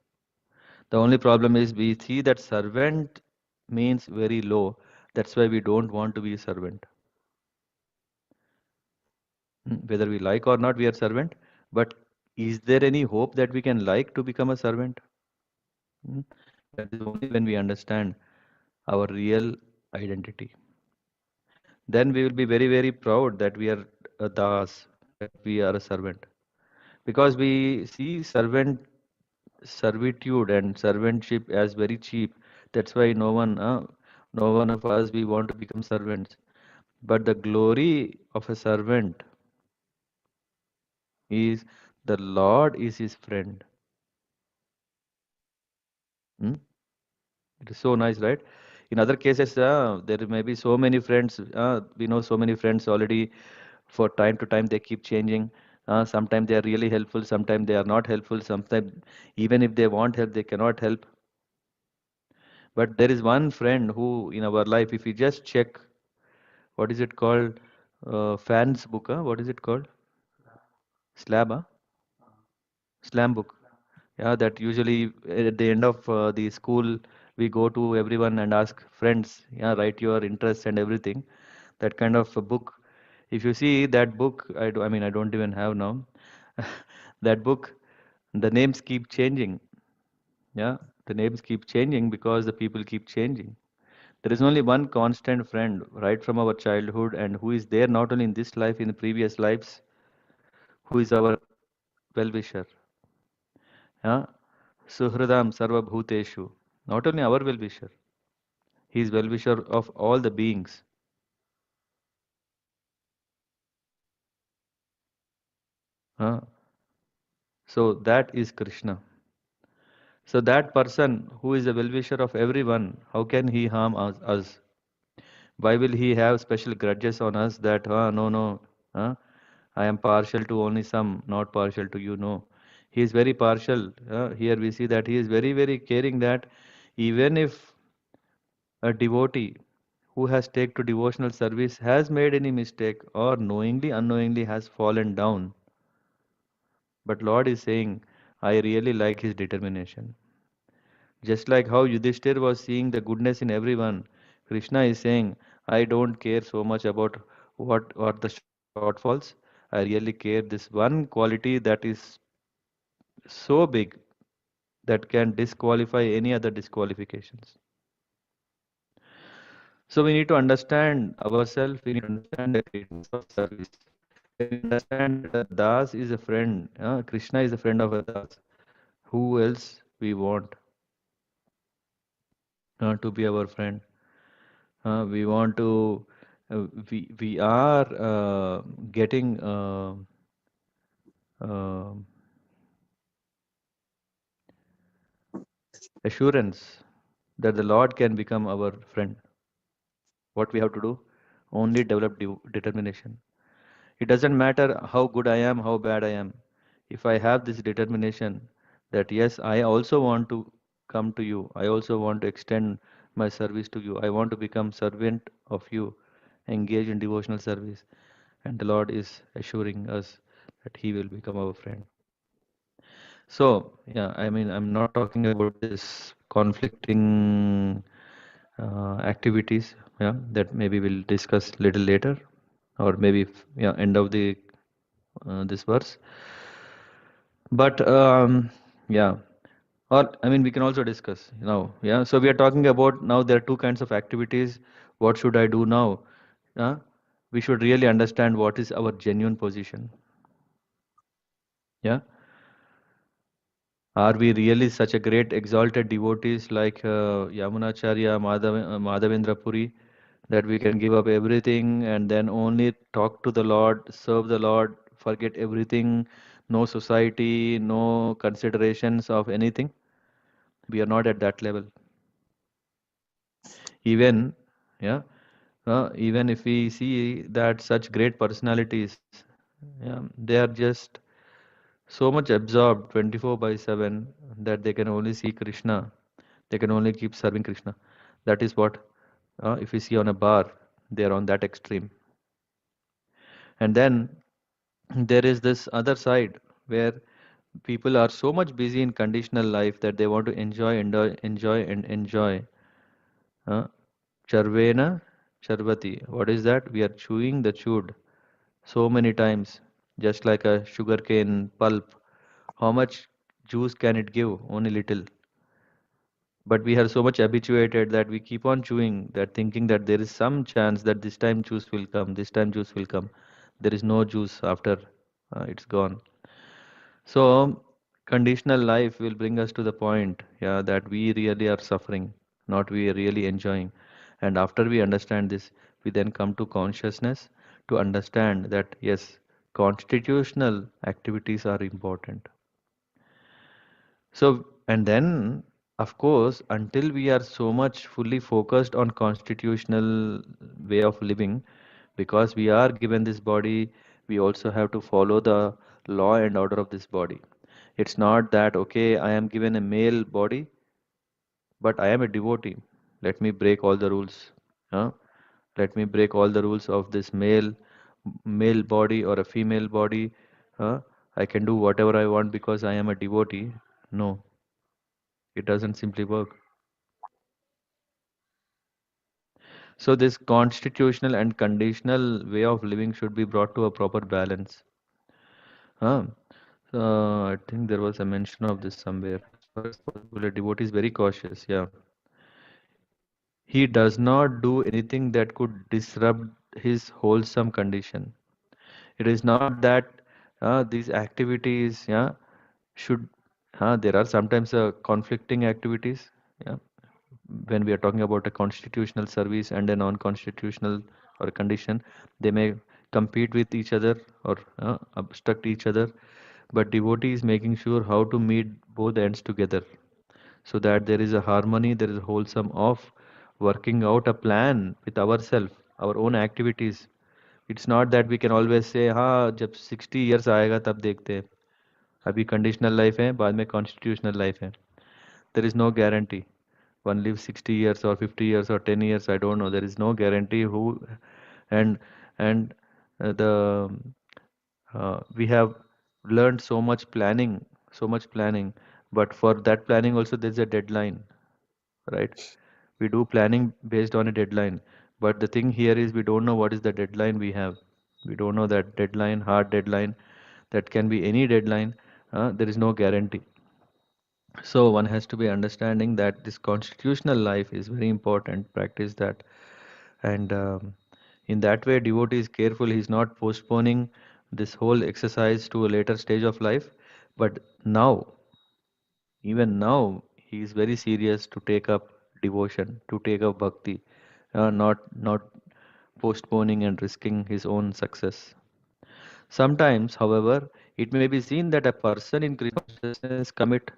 The only problem is we see that servant means very low. That's why we don't want to be a servant. Whether we like or not, we are servant. But is there any hope that we can like to become a servant? Mm, That is only when we understand our real identity. Then we will be very, very proud that we are a das, that we are a servant. Because we see servitude and servantship as very cheap. That's why no one of us we want to become servants. But the glory of a servant is the Lord is his friend. Hmm? It is so nice, right? In other cases, there may be so many friends. We know so many friends already. For time to time, they keep changing. Sometimes they are really helpful. Sometimes they are not helpful. Sometimes even if they want help, they cannot help. But there is one friend who in our life, if we just check, what is it called? Fans book, huh? What is it called? Slab, huh? Slam book. Yeah, that usually at the end of the school, we go to everyone and ask friends, yeah, write your interests and everything. That kind of a book. If you see that book, I mean, I don't even have now. That book, the names keep changing. Yeah, the names keep changing because the people keep changing. There is only one constant friend right from our childhood and who is there not only in this life, in the previous lives, who is our well-wisher. Yeah? Suhradam Sarva Bhuteshu. Not only our well-wisher, he is well-wisher of all the beings. Huh? So that is Krishna. So that person who is a well-wisher of everyone, how can he harm us? Why will he have special grudges on us that, no, no, I am partial to only some, not partial to you? No. He is very partial. Here we see that he is very, very caring that even if a devotee who has take to devotional service has made any mistake or knowingly, unknowingly has fallen down, but Lord is saying, I really like his determination. Just like how Yudhishthir was seeing the goodness in everyone, Krishna is saying, I don't care so much about what are the shortfalls. I really care this one quality that is so big that can disqualify any other disqualifications. So we need to understand ourselves, we need to understand the greatness of service. When we understand that a Das is a friend, Krishna is a friend of a Das, who else we want to be our friend? We want to, we are getting uh, assurance that the Lord can become our friend. What we have to do? Only develop determination. It doesn't matter how good I am, how bad I am. If I have this determination that yes, I also want to come to you, I also want to extend my service to you, I want to become servant of you, engage in devotional service, and the Lord is assuring us that He will become our friend. So, yeah, I mean, I'm not talking about this conflicting activities, yeah, that maybe we'll discuss little later, or maybe yeah, end of the this verse. But yeah, or I mean, we can also discuss now. Yeah, so we are talking about now there are two kinds of activities. What should I do now? Uh, we should really understand what is our genuine position. Yeah, are we really such a great exalted devotees like Yamunacharya, Madhavendra Puri, that we can give up everything and then only talk to the Lord, serve the Lord, forget everything, no society, no considerations of anything? We are not at that level. Even, yeah, even if we see that such great personalities, yeah, they are just so much absorbed 24 by 7 that they can only see Krishna. They can only keep serving Krishna. That is what, if we see on a bar, they are on that extreme. And then there is this other side where people are so much busy in conditional life that they want to enjoy, and enjoy. Uh, Charvena Charvati. What is that? We are chewing the chewed so many times, just like a sugarcane pulp. How much juice can it give? Only little. But we are so much habituated that we keep on chewing, that thinking that there is some chance that this time juice will come, this time juice will come. There is no juice after it's gone. So, conditional life will bring us to the point, yeah, that we really are suffering, not we are really enjoying. And after we understand this, we then come to consciousness to understand that yes, constitutional activities are important. So, and then, of course, until we are so much fully focused on constitutional way of living, because we are given this body, we also have to follow the law and order of this body. It's not that, okay, I am given a male body, but I am a devotee. Let me break all the rules. Huh? Let me break all the rules of this male body or a female body. Huh? I can do whatever I want because I am a devotee. No, it doesn't simply work. So this constitutional and conditional way of living should be brought to a proper balance. Huh? I think there was a mention of this somewhere. As far as possible, a devotee is very cautious. Yeah. He does not do anything that could disrupt his wholesome condition. It is not that these activities, yeah, should. There are sometimes conflicting activities. Yeah, when we are talking about a constitutional service and a non-constitutional or a condition, they may compete with each other or obstruct each other. But devotee is making sure how to meet both ends together so that there is a harmony, there is a wholesome of working out a plan with ourselves, our own activities. It's not that we can always say, हाँ जब 60 years आएगा तब देखते हैं. अभी conditional life है, बाद में constitutional life है. There is no guarantee. One lives 60 years or 50 years or 10 years, I don't know. There is no guarantee who, and and the we have learned so much planning, so much planning. But for that planning also there's a deadline, right? We do planning based on a deadline. But the thing here is we don't know what is the deadline we have. We don't know that deadline, hard deadline, that can be any deadline. There is no guarantee. So one has to be understanding that this constitutional life is very important. Practice that, and in that way, devotee is careful. He's not postponing this whole exercise to a later stage of life, but now, even now, he is very serious to take up devotion, to take up bhakti, not postponing and risking his own success. Sometimes, however, it may be seen that a person in Krishna consciousness commit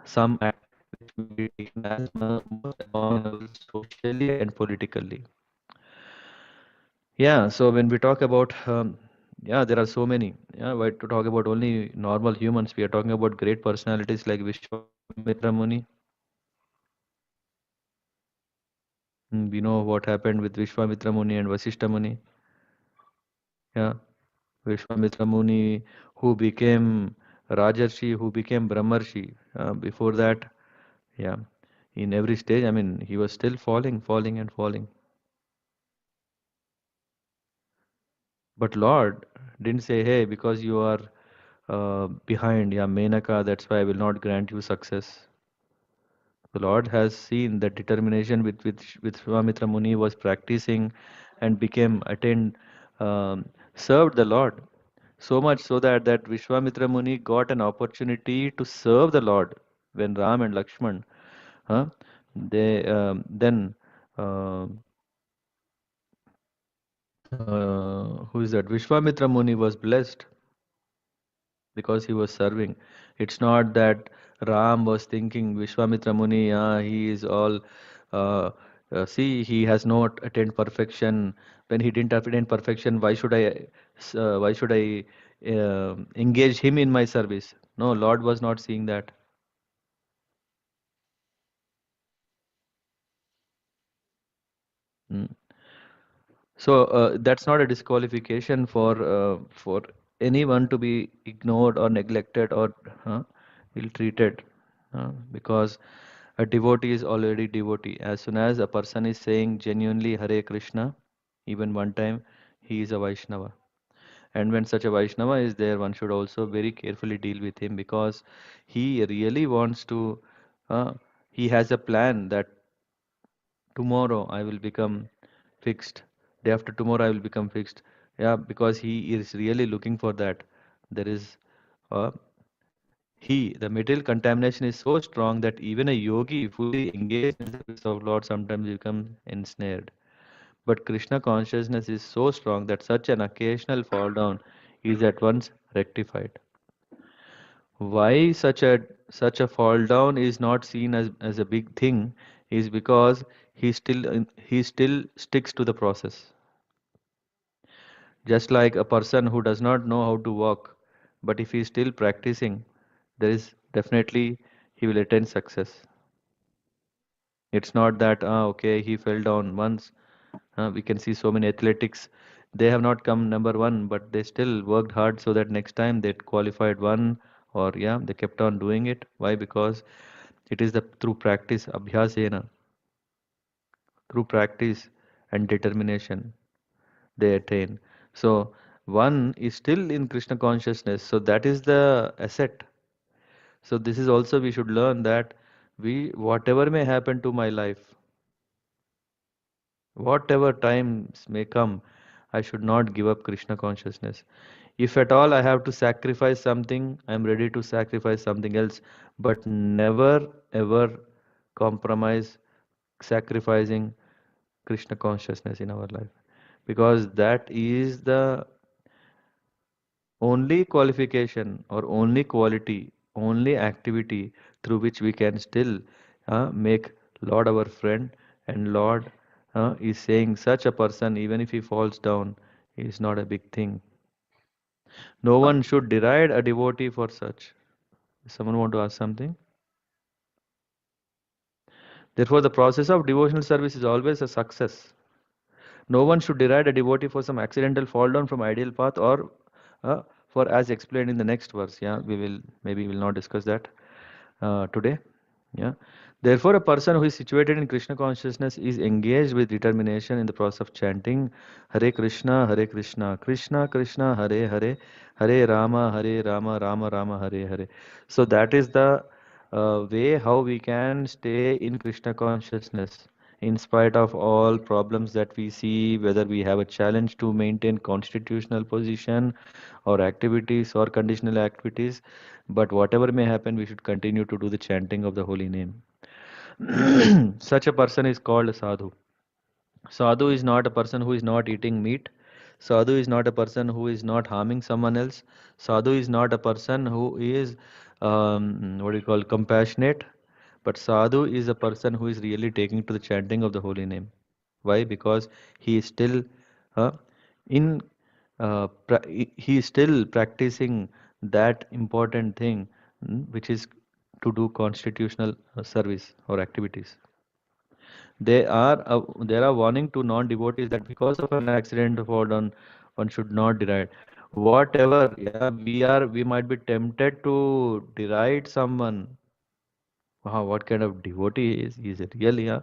some act which may be taken as most abominable socially and politically. Yeah, so when we talk about, yeah, there are so many. Yeah, but to talk about only normal humans, we are talking about great personalities like Vishwamitra Muni. We know what happened with Vishwamitra Muni and Vasishta Muni. Yeah, Vishwamitra Muni, who became Rajarshi, who became Brahmarshi. Before that, yeah, in every stage, I mean, he was still falling, falling, and falling. But Lord didn't say, hey, because you are behind, yeah, Menaka, that's why I will not grant you success. The Lord has seen the determination with which Vishwamitra Muni was practicing and became attained, served the Lord. So much so that Vishwamitra Muni got an opportunity to serve the Lord when Ram and Lakshman, huh, they then uh, who is that? Vishwamitra Muni was blessed because he was serving. It's not that Ram was thinking Vishwamitra Muni, he is all, uh, see, he has not attained perfection. When he didn't attain perfection, why should I engage him in my service? No, Lord was not seeing that. Mm. So that's not a disqualification for anyone to be ignored or neglected or ill-treated, because a devotee is already devotee. As soon as a person is saying genuinely Hare Krishna, even one time, he is a Vaishnava. And when such a Vaishnava is there, one should also very carefully deal with him because he really wants to. Uh, he has a plan that tomorrow I will become fixed. Day after tomorrow I will become fixed. Yeah, because he is really looking for that. There is uh, the material contamination is so strong that even a yogi fully engaged in the service of Lord sometimes becomes ensnared. But Krishna consciousness is so strong that such an occasional fall down is at once rectified. Why such a fall down is not seen as a big thing is because he still sticks to the process. Just like a person who does not know how to walk, but if he is still practicing, there is definitely he will attain success. It's not that okay, he fell down once. We can see so many athletics, they have not come number one, but they still worked hard so that next time they qualified one, or yeah, they kept on doing it. Why? Because it is the through practice, abhyasena, through practice and determination they attain. So one is still in Krishna consciousness. So that is the asset. So this is also we should learn that we whatever may happen to my life, whatever times may come, I should not give up Krishna consciousness. If at all I have to sacrifice something, I am ready to sacrifice something else, but never ever compromise sacrificing Krishna consciousness in our life, because that is the only qualification or only quality, only activity through which we can still make Lord our friend. And Lord is saying such a person, even if he falls down, is not a big thing. No one should deride a devotee for such. Someone want to ask something? Therefore, the process of devotional service is always a success. No one should deride a devotee for some accidental fall down from ideal path or for as explained in the next verse. Yeah, we will maybe will not discuss that. today. Yeah. Therefore, a person who is situated in Krishna consciousness is engaged with determination in the process of chanting Hare Krishna, Krishna Krishna, Hare Hare, Hare Rama, Rama Rama, Hare Hare. So that is the way how we can stay in Krishna consciousness in spite of all problems that we see, whether we have a challenge to maintain constitutional position or activities or conditional activities. But whatever may happen, we should continue to do the chanting of the holy name. Such a person is called a sadhu. Sadhu is not a person who is not eating meat. Sadhu is not a person who is not harming someone else. Sadhu is not a person who is, what do you call, compassionate. But sadhu is a person who is really taking to the chanting of the holy name. Why? Because he is still uh, in, he is still practicing that important thing, which is to do constitutional service or activities. There are warning to non-devotees that because of an accident fall down, one should not deride. Whatever, yeah, we might be tempted to deride someone. Wow, what kind of devotee is it really? Yeah,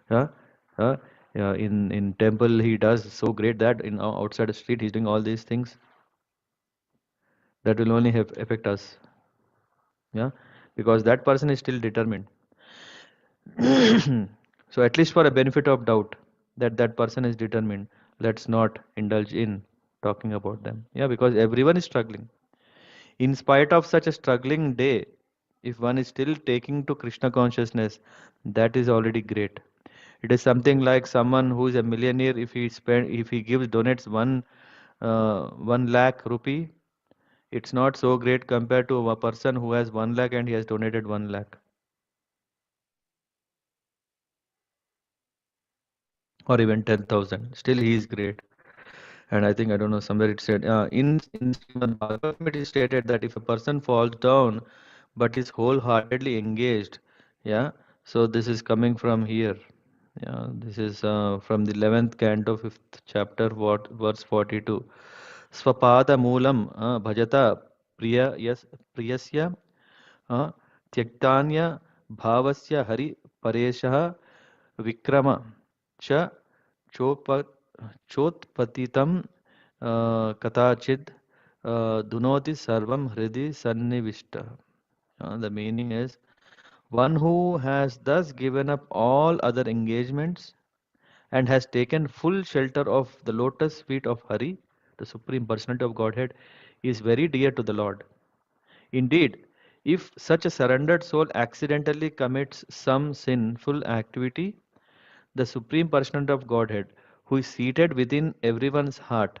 huh? Huh? Yeah, in temple he does so great that in outside the street he's doing all these things that will only have affect us. Yeah, because that person is still determined. So at least for a benefit of doubt that that person is determined, let's not indulge in talking about them. Yeah, because everyone is struggling. In spite of such a struggling day, if one is still taking to Krishna consciousness, that is already great. It is something like someone who is a millionaire. If he gives donates 1 lakh rupee, it's not so great compared to a person who has 1 lakh and he has donated 1 lakh, or even 10,000. Still, he is great. And I think, I don't know, somewhere it said, in Srimad Bhagavatam it is stated that if a person falls down but is wholeheartedly engaged, yeah, so this is coming from here. Yeah, this is from the 11th canto, 5th chapter, verse 42. Swapada moolam bhajata priyasya त्यक्तान्य भावस्य Hari परेशः Vikram च chop चोत्पतितं कदाचित् दुनोति सर्वं हृदि सन्निविष्टः. The meaning is one who has thus given up all other engagements and has taken full shelter of the lotus feet of Hari, the Supreme Personality of Godhead, is very dear to the Lord. Indeed, if such a surrendered soul accidentally commits some sinful activity, the Supreme Personality of Godhead, who is seated within everyone's heart,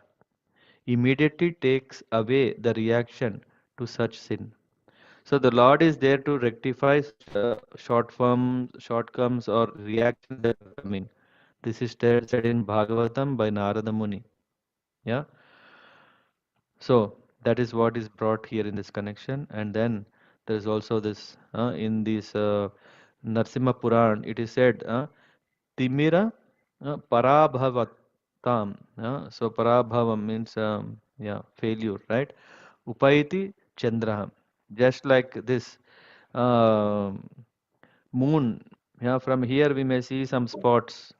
immediately takes away the reaction to such sin. So the Lord is there to rectify such shortcomings or reactions that are coming. This is said in Bhagavatam by Narada Muni. Yeah. So that is what is brought here in this connection. And then there is also this in this Narsimha Puran. It is said Timira Parabhavatam. So Parabhavam means yeah, failure, right? Upaiti Chandraha. Just like this um moon. Yeah, from here we may see some spots,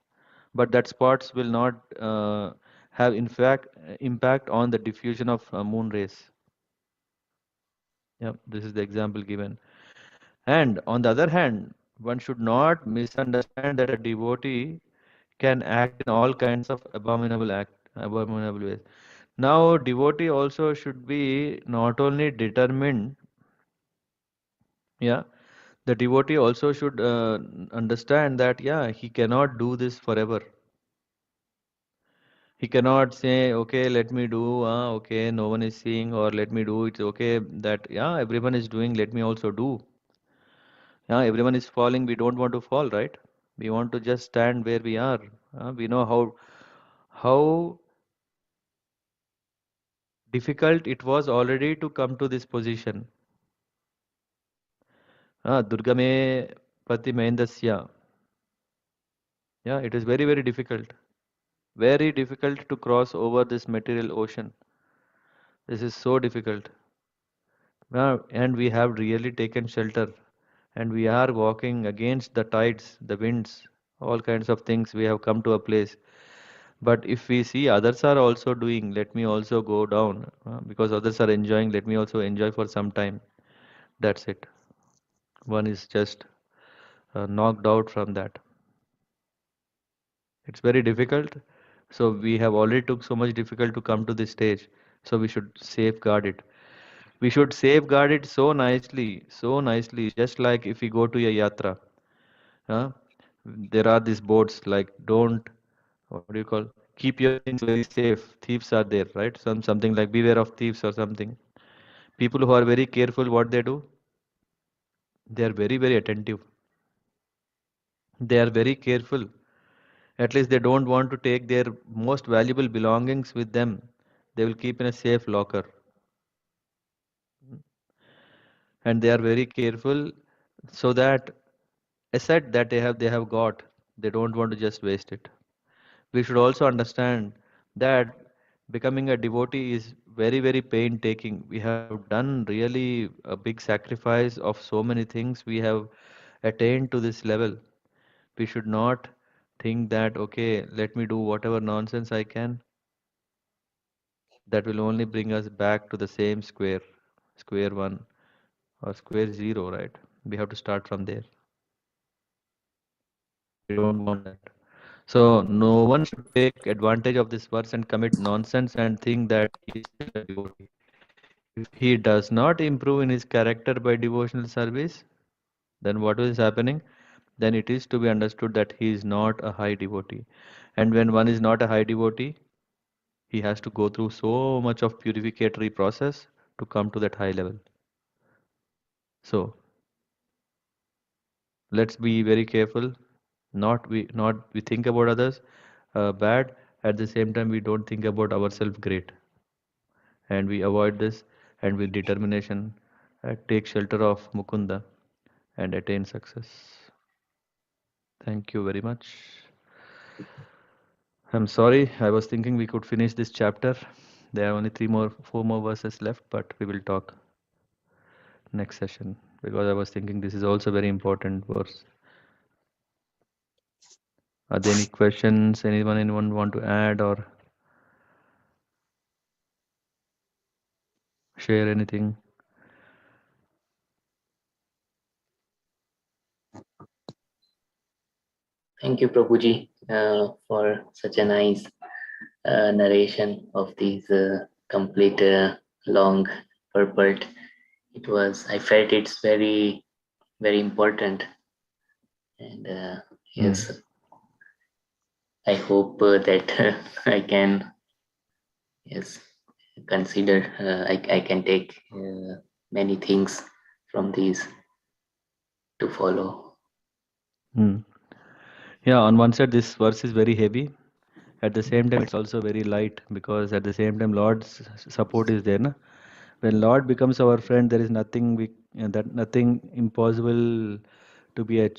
but that spots will not have in fact impact on the diffusion of moon rays. Yeah, this is the example given. And on the other hand, one should not misunderstand that a devotee can act in all kinds of abominable ways. Now, devotee also should be not only determined, yeah, the devotee also should understand that, yeah, he cannot do this forever. He cannot say, okay, let me do, okay, no one is seeing, or let me do, it's okay that, yeah, everyone is doing, let me also do. Yeah, everyone is falling. We don't want to fall, right? We want to just stand where we are. We know how difficult it was already to come to this position. Durgame Pati Mahendasya. Yeah, it is very, very difficult. Very difficult to cross over this material ocean. This is so difficult. And we have really taken shelter. and we are walking against the tides, the winds, all kinds of things. We have come to a place. But if we see others are also doing, let me also go down, because others are enjoying, let me also enjoy for some time. That's it. One is just knocked out from that. It's very difficult. So we have already took so much difficult to come to this stage. So we should safeguard it. We should safeguard it so nicely, just like if we go to a yatra. Huh? There are these boards like don't, what do you call, keep your things very safe. Thieves are there, right? Something like beware of thieves or something. People who are very careful, what they do? They are very, very attentive. They are very careful. At least they don't want to take their most valuable belongings with them. They will keep in a safe locker. And they are very careful so that asset that they have got, they don't want to just waste it. We should also understand that becoming a devotee is very, very painstaking. We have done really a big sacrifice of so many things. We have attained to this level. We should not think that, okay, let me do whatever nonsense I can. That will only bring us back to the same square one or square zero, right? We have to start from there. We don't want that. So no one should take advantage of this verse and commit nonsense and think that he is still a devotee. If he does not improve in his character by devotional service, then what is happening? Then it is to be understood that he is not a high devotee. And when one is not a high devotee, he has to go through so much of purificatory process to come to that high level. So let's be very careful. Not we think about others bad. At the same time, we don't think about ourselves great, and we avoid this and with determination take shelter of Mukunda and attain success. Thank you very much. I'm sorry, I was thinking we could finish this chapter. There are only four more verses left, but we will talk next session because I was thinking this is also very important verse. Are there any questions? Anyone want to add or share anything? Thank you, Prabhuji, for such a nice narration of these complete long purport. I felt it's very, very important. And yes, I hope that I can, yes, consider, I can take many things from these to follow. Yeah, on one side, this verse is very heavy. At the same time, it's also very light because at the same time, Lord's support is there. Na? When Lord becomes our friend, there is nothing impossible to be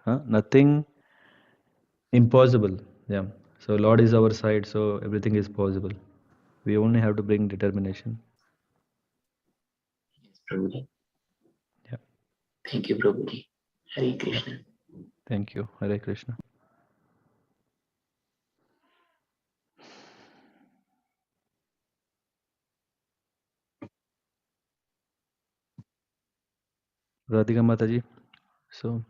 nothing impossible. Yeah. So Lord is our side, so everything is possible. We only have to bring determination. Yes, Prabhuji. Yeah. Thank you, Prabhuji. Hare Krishna. Yeah. Thank you. Hare Krishna. Radhika Mataji. So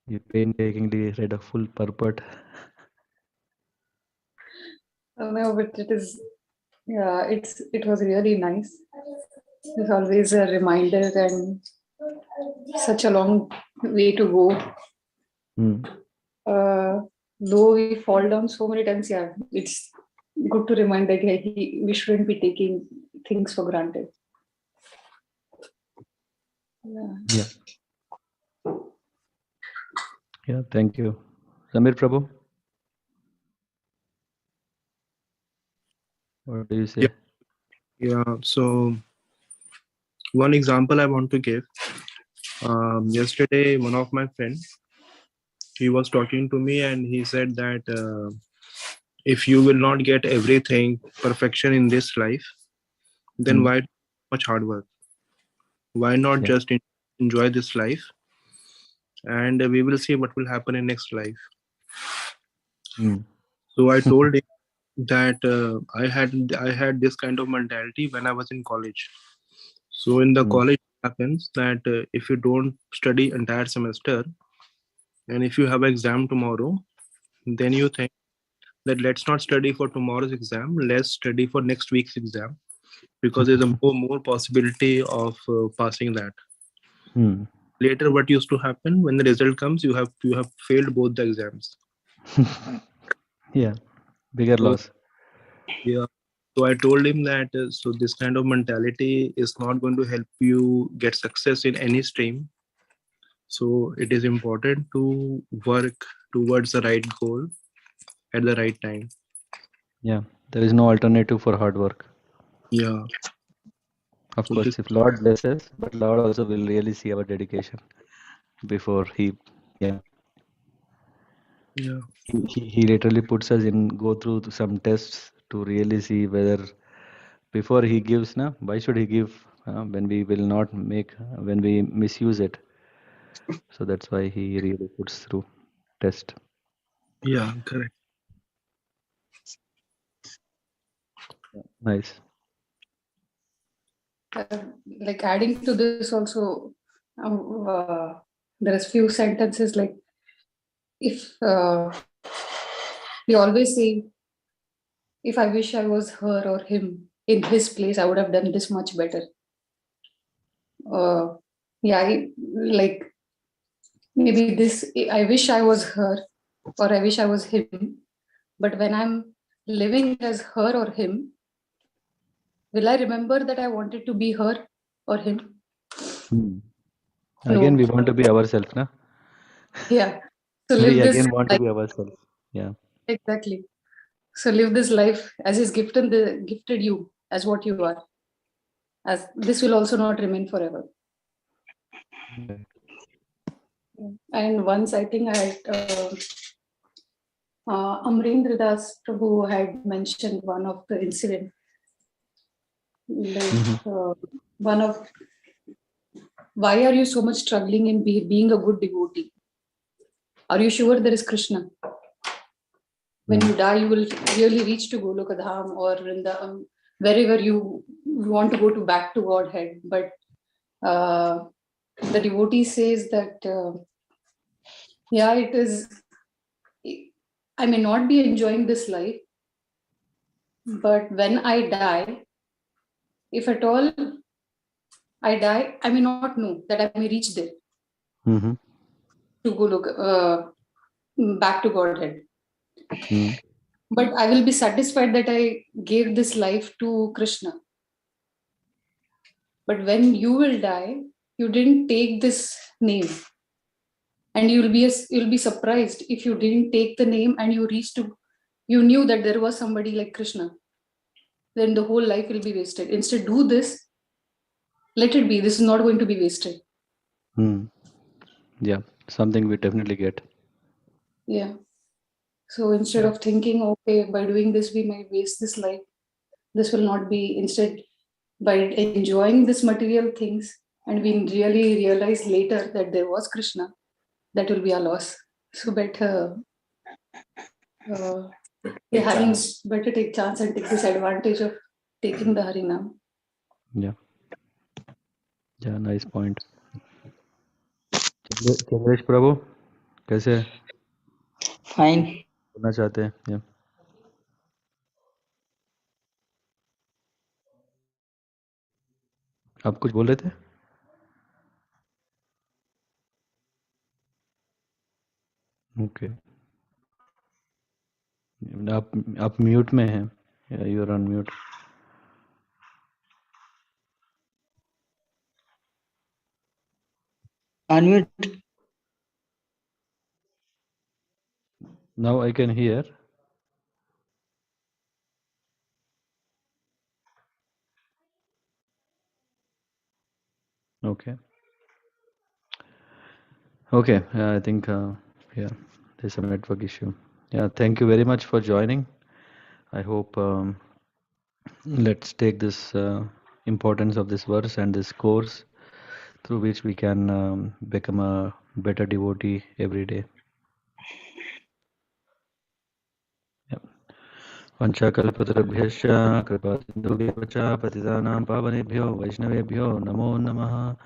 you painstakingly read a full purport. No, but it is, yeah, it was really nice. It's always a reminder and such a long way to go. Though we fall down so many times, yeah, it's good to remind that we shouldn't be taking things for granted. Yeah. Yeah, thank you. Samir Prabhu, what do you say? Yeah, so one example I want to give. Yesterday, one of my friends, he was talking to me and he said that if you will not get everything perfection in this life, then why much hard work? Why not Yeah. just enjoy this life, and we will see what will happen in next life. Mm. So I told him that I had this kind of mentality when I was in college. So in the Mm. college it happens that if you don't study entire semester, and if you have exam tomorrow, then you think that let's not study for tomorrow's exam, let's study for next week's exam, because there's a more possibility of passing that. Mm. Later what used to happen, when the result comes, you have failed both the exams. Yeah, bigger So loss. yeah, so I told him that so this kind of mentality is not going to help you get success in any stream. So it is important to work towards the right goal at the right time. Yeah, there is no alternative for hard work. Yeah. Of So this, course, if Lord blesses, but Lord also will really see our dedication before He, yeah, yeah, he literally puts us in go through some tests to really see whether before He gives, na, why should He give when we will not make, when we misuse it? So that's why He really puts through test. yeah, correct. Nice. Like adding to this also, there is few sentences like, if we always say, if I wish I was her or him in his place, I would have done this much better. Yeah, like maybe this, I wish I was her or I wish I was him, but when I'm living as her or him, will I remember that I wanted to be her or him? Hmm. Again, No. we want to be ourselves, na? Yeah. So We live this again want to life. be ourselves. Yeah. Exactly. So live this life as He's gifted you as what you are. As this will also not remain forever. Right. And once I think Amrendra Das Prabhu had mentioned one of the incident, like Mhm. one of, why are you so much struggling in being a good devotee? Are you sure there is Krishna? When you die, you will really reach to Goloka Dham or Vrindavam, wherever you want to go to back to Godhead. But the devotee says that, yeah, it is, I may not be enjoying this life, but when I die, if at all I die, I may not know that I may reach there Mhm. to Goloka, back to Godhead. Mm. But I will be satisfied that I gave this life to Krishna. But when you will die, you didn't take this name, and you'll be surprised if you didn't take the name and you knew that there was somebody like Krishna. Then the whole life will be wasted. Instead, do this. Let it be. This is not going to be wasted. Mm. Yeah, something we definitely get. Yeah. So instead Yeah, of thinking, okay, by doing this we might waste this life, this will not be. Instead, by enjoying this material things, and we really realize later that there was Krishna, that will be a loss. So better, yeah, better take chance and take this advantage of taking the Harinam. Yeah. Yeah, nice point. Chandresh प्रभु कैसे Fine. बोलना चाहते हैं? Yeah. आप कुछ बोल रहे थे? Okay. आप म्यूट में हैं. You are on mute. Unmute. Now I can hear. Okay. Okay. I think yeah, there's some network issue. Yeah. Thank you very much for joining. I hope let's take this importance of this verse and this course through which we can become a better devotee every day. Yep. Vanchakalpatarabhyascha kripasinduvyeva cha patitanam pavanebhyo vaishnavebhyo namo namaha.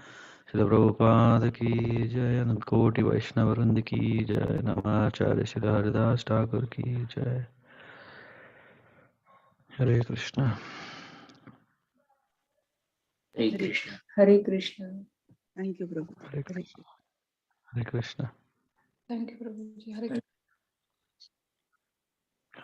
Srila Prabhupada ki jai, Anant Koti Vaishnava Vrinda ki jai, Namacharya Srila Haridas Thakur ki jai. Hare Krishna. Hare Krishna. Hare Krishna. Thank you, Prabhu. Hare Krishna. Hare Krishna. Thank you, Prabhuji. Hare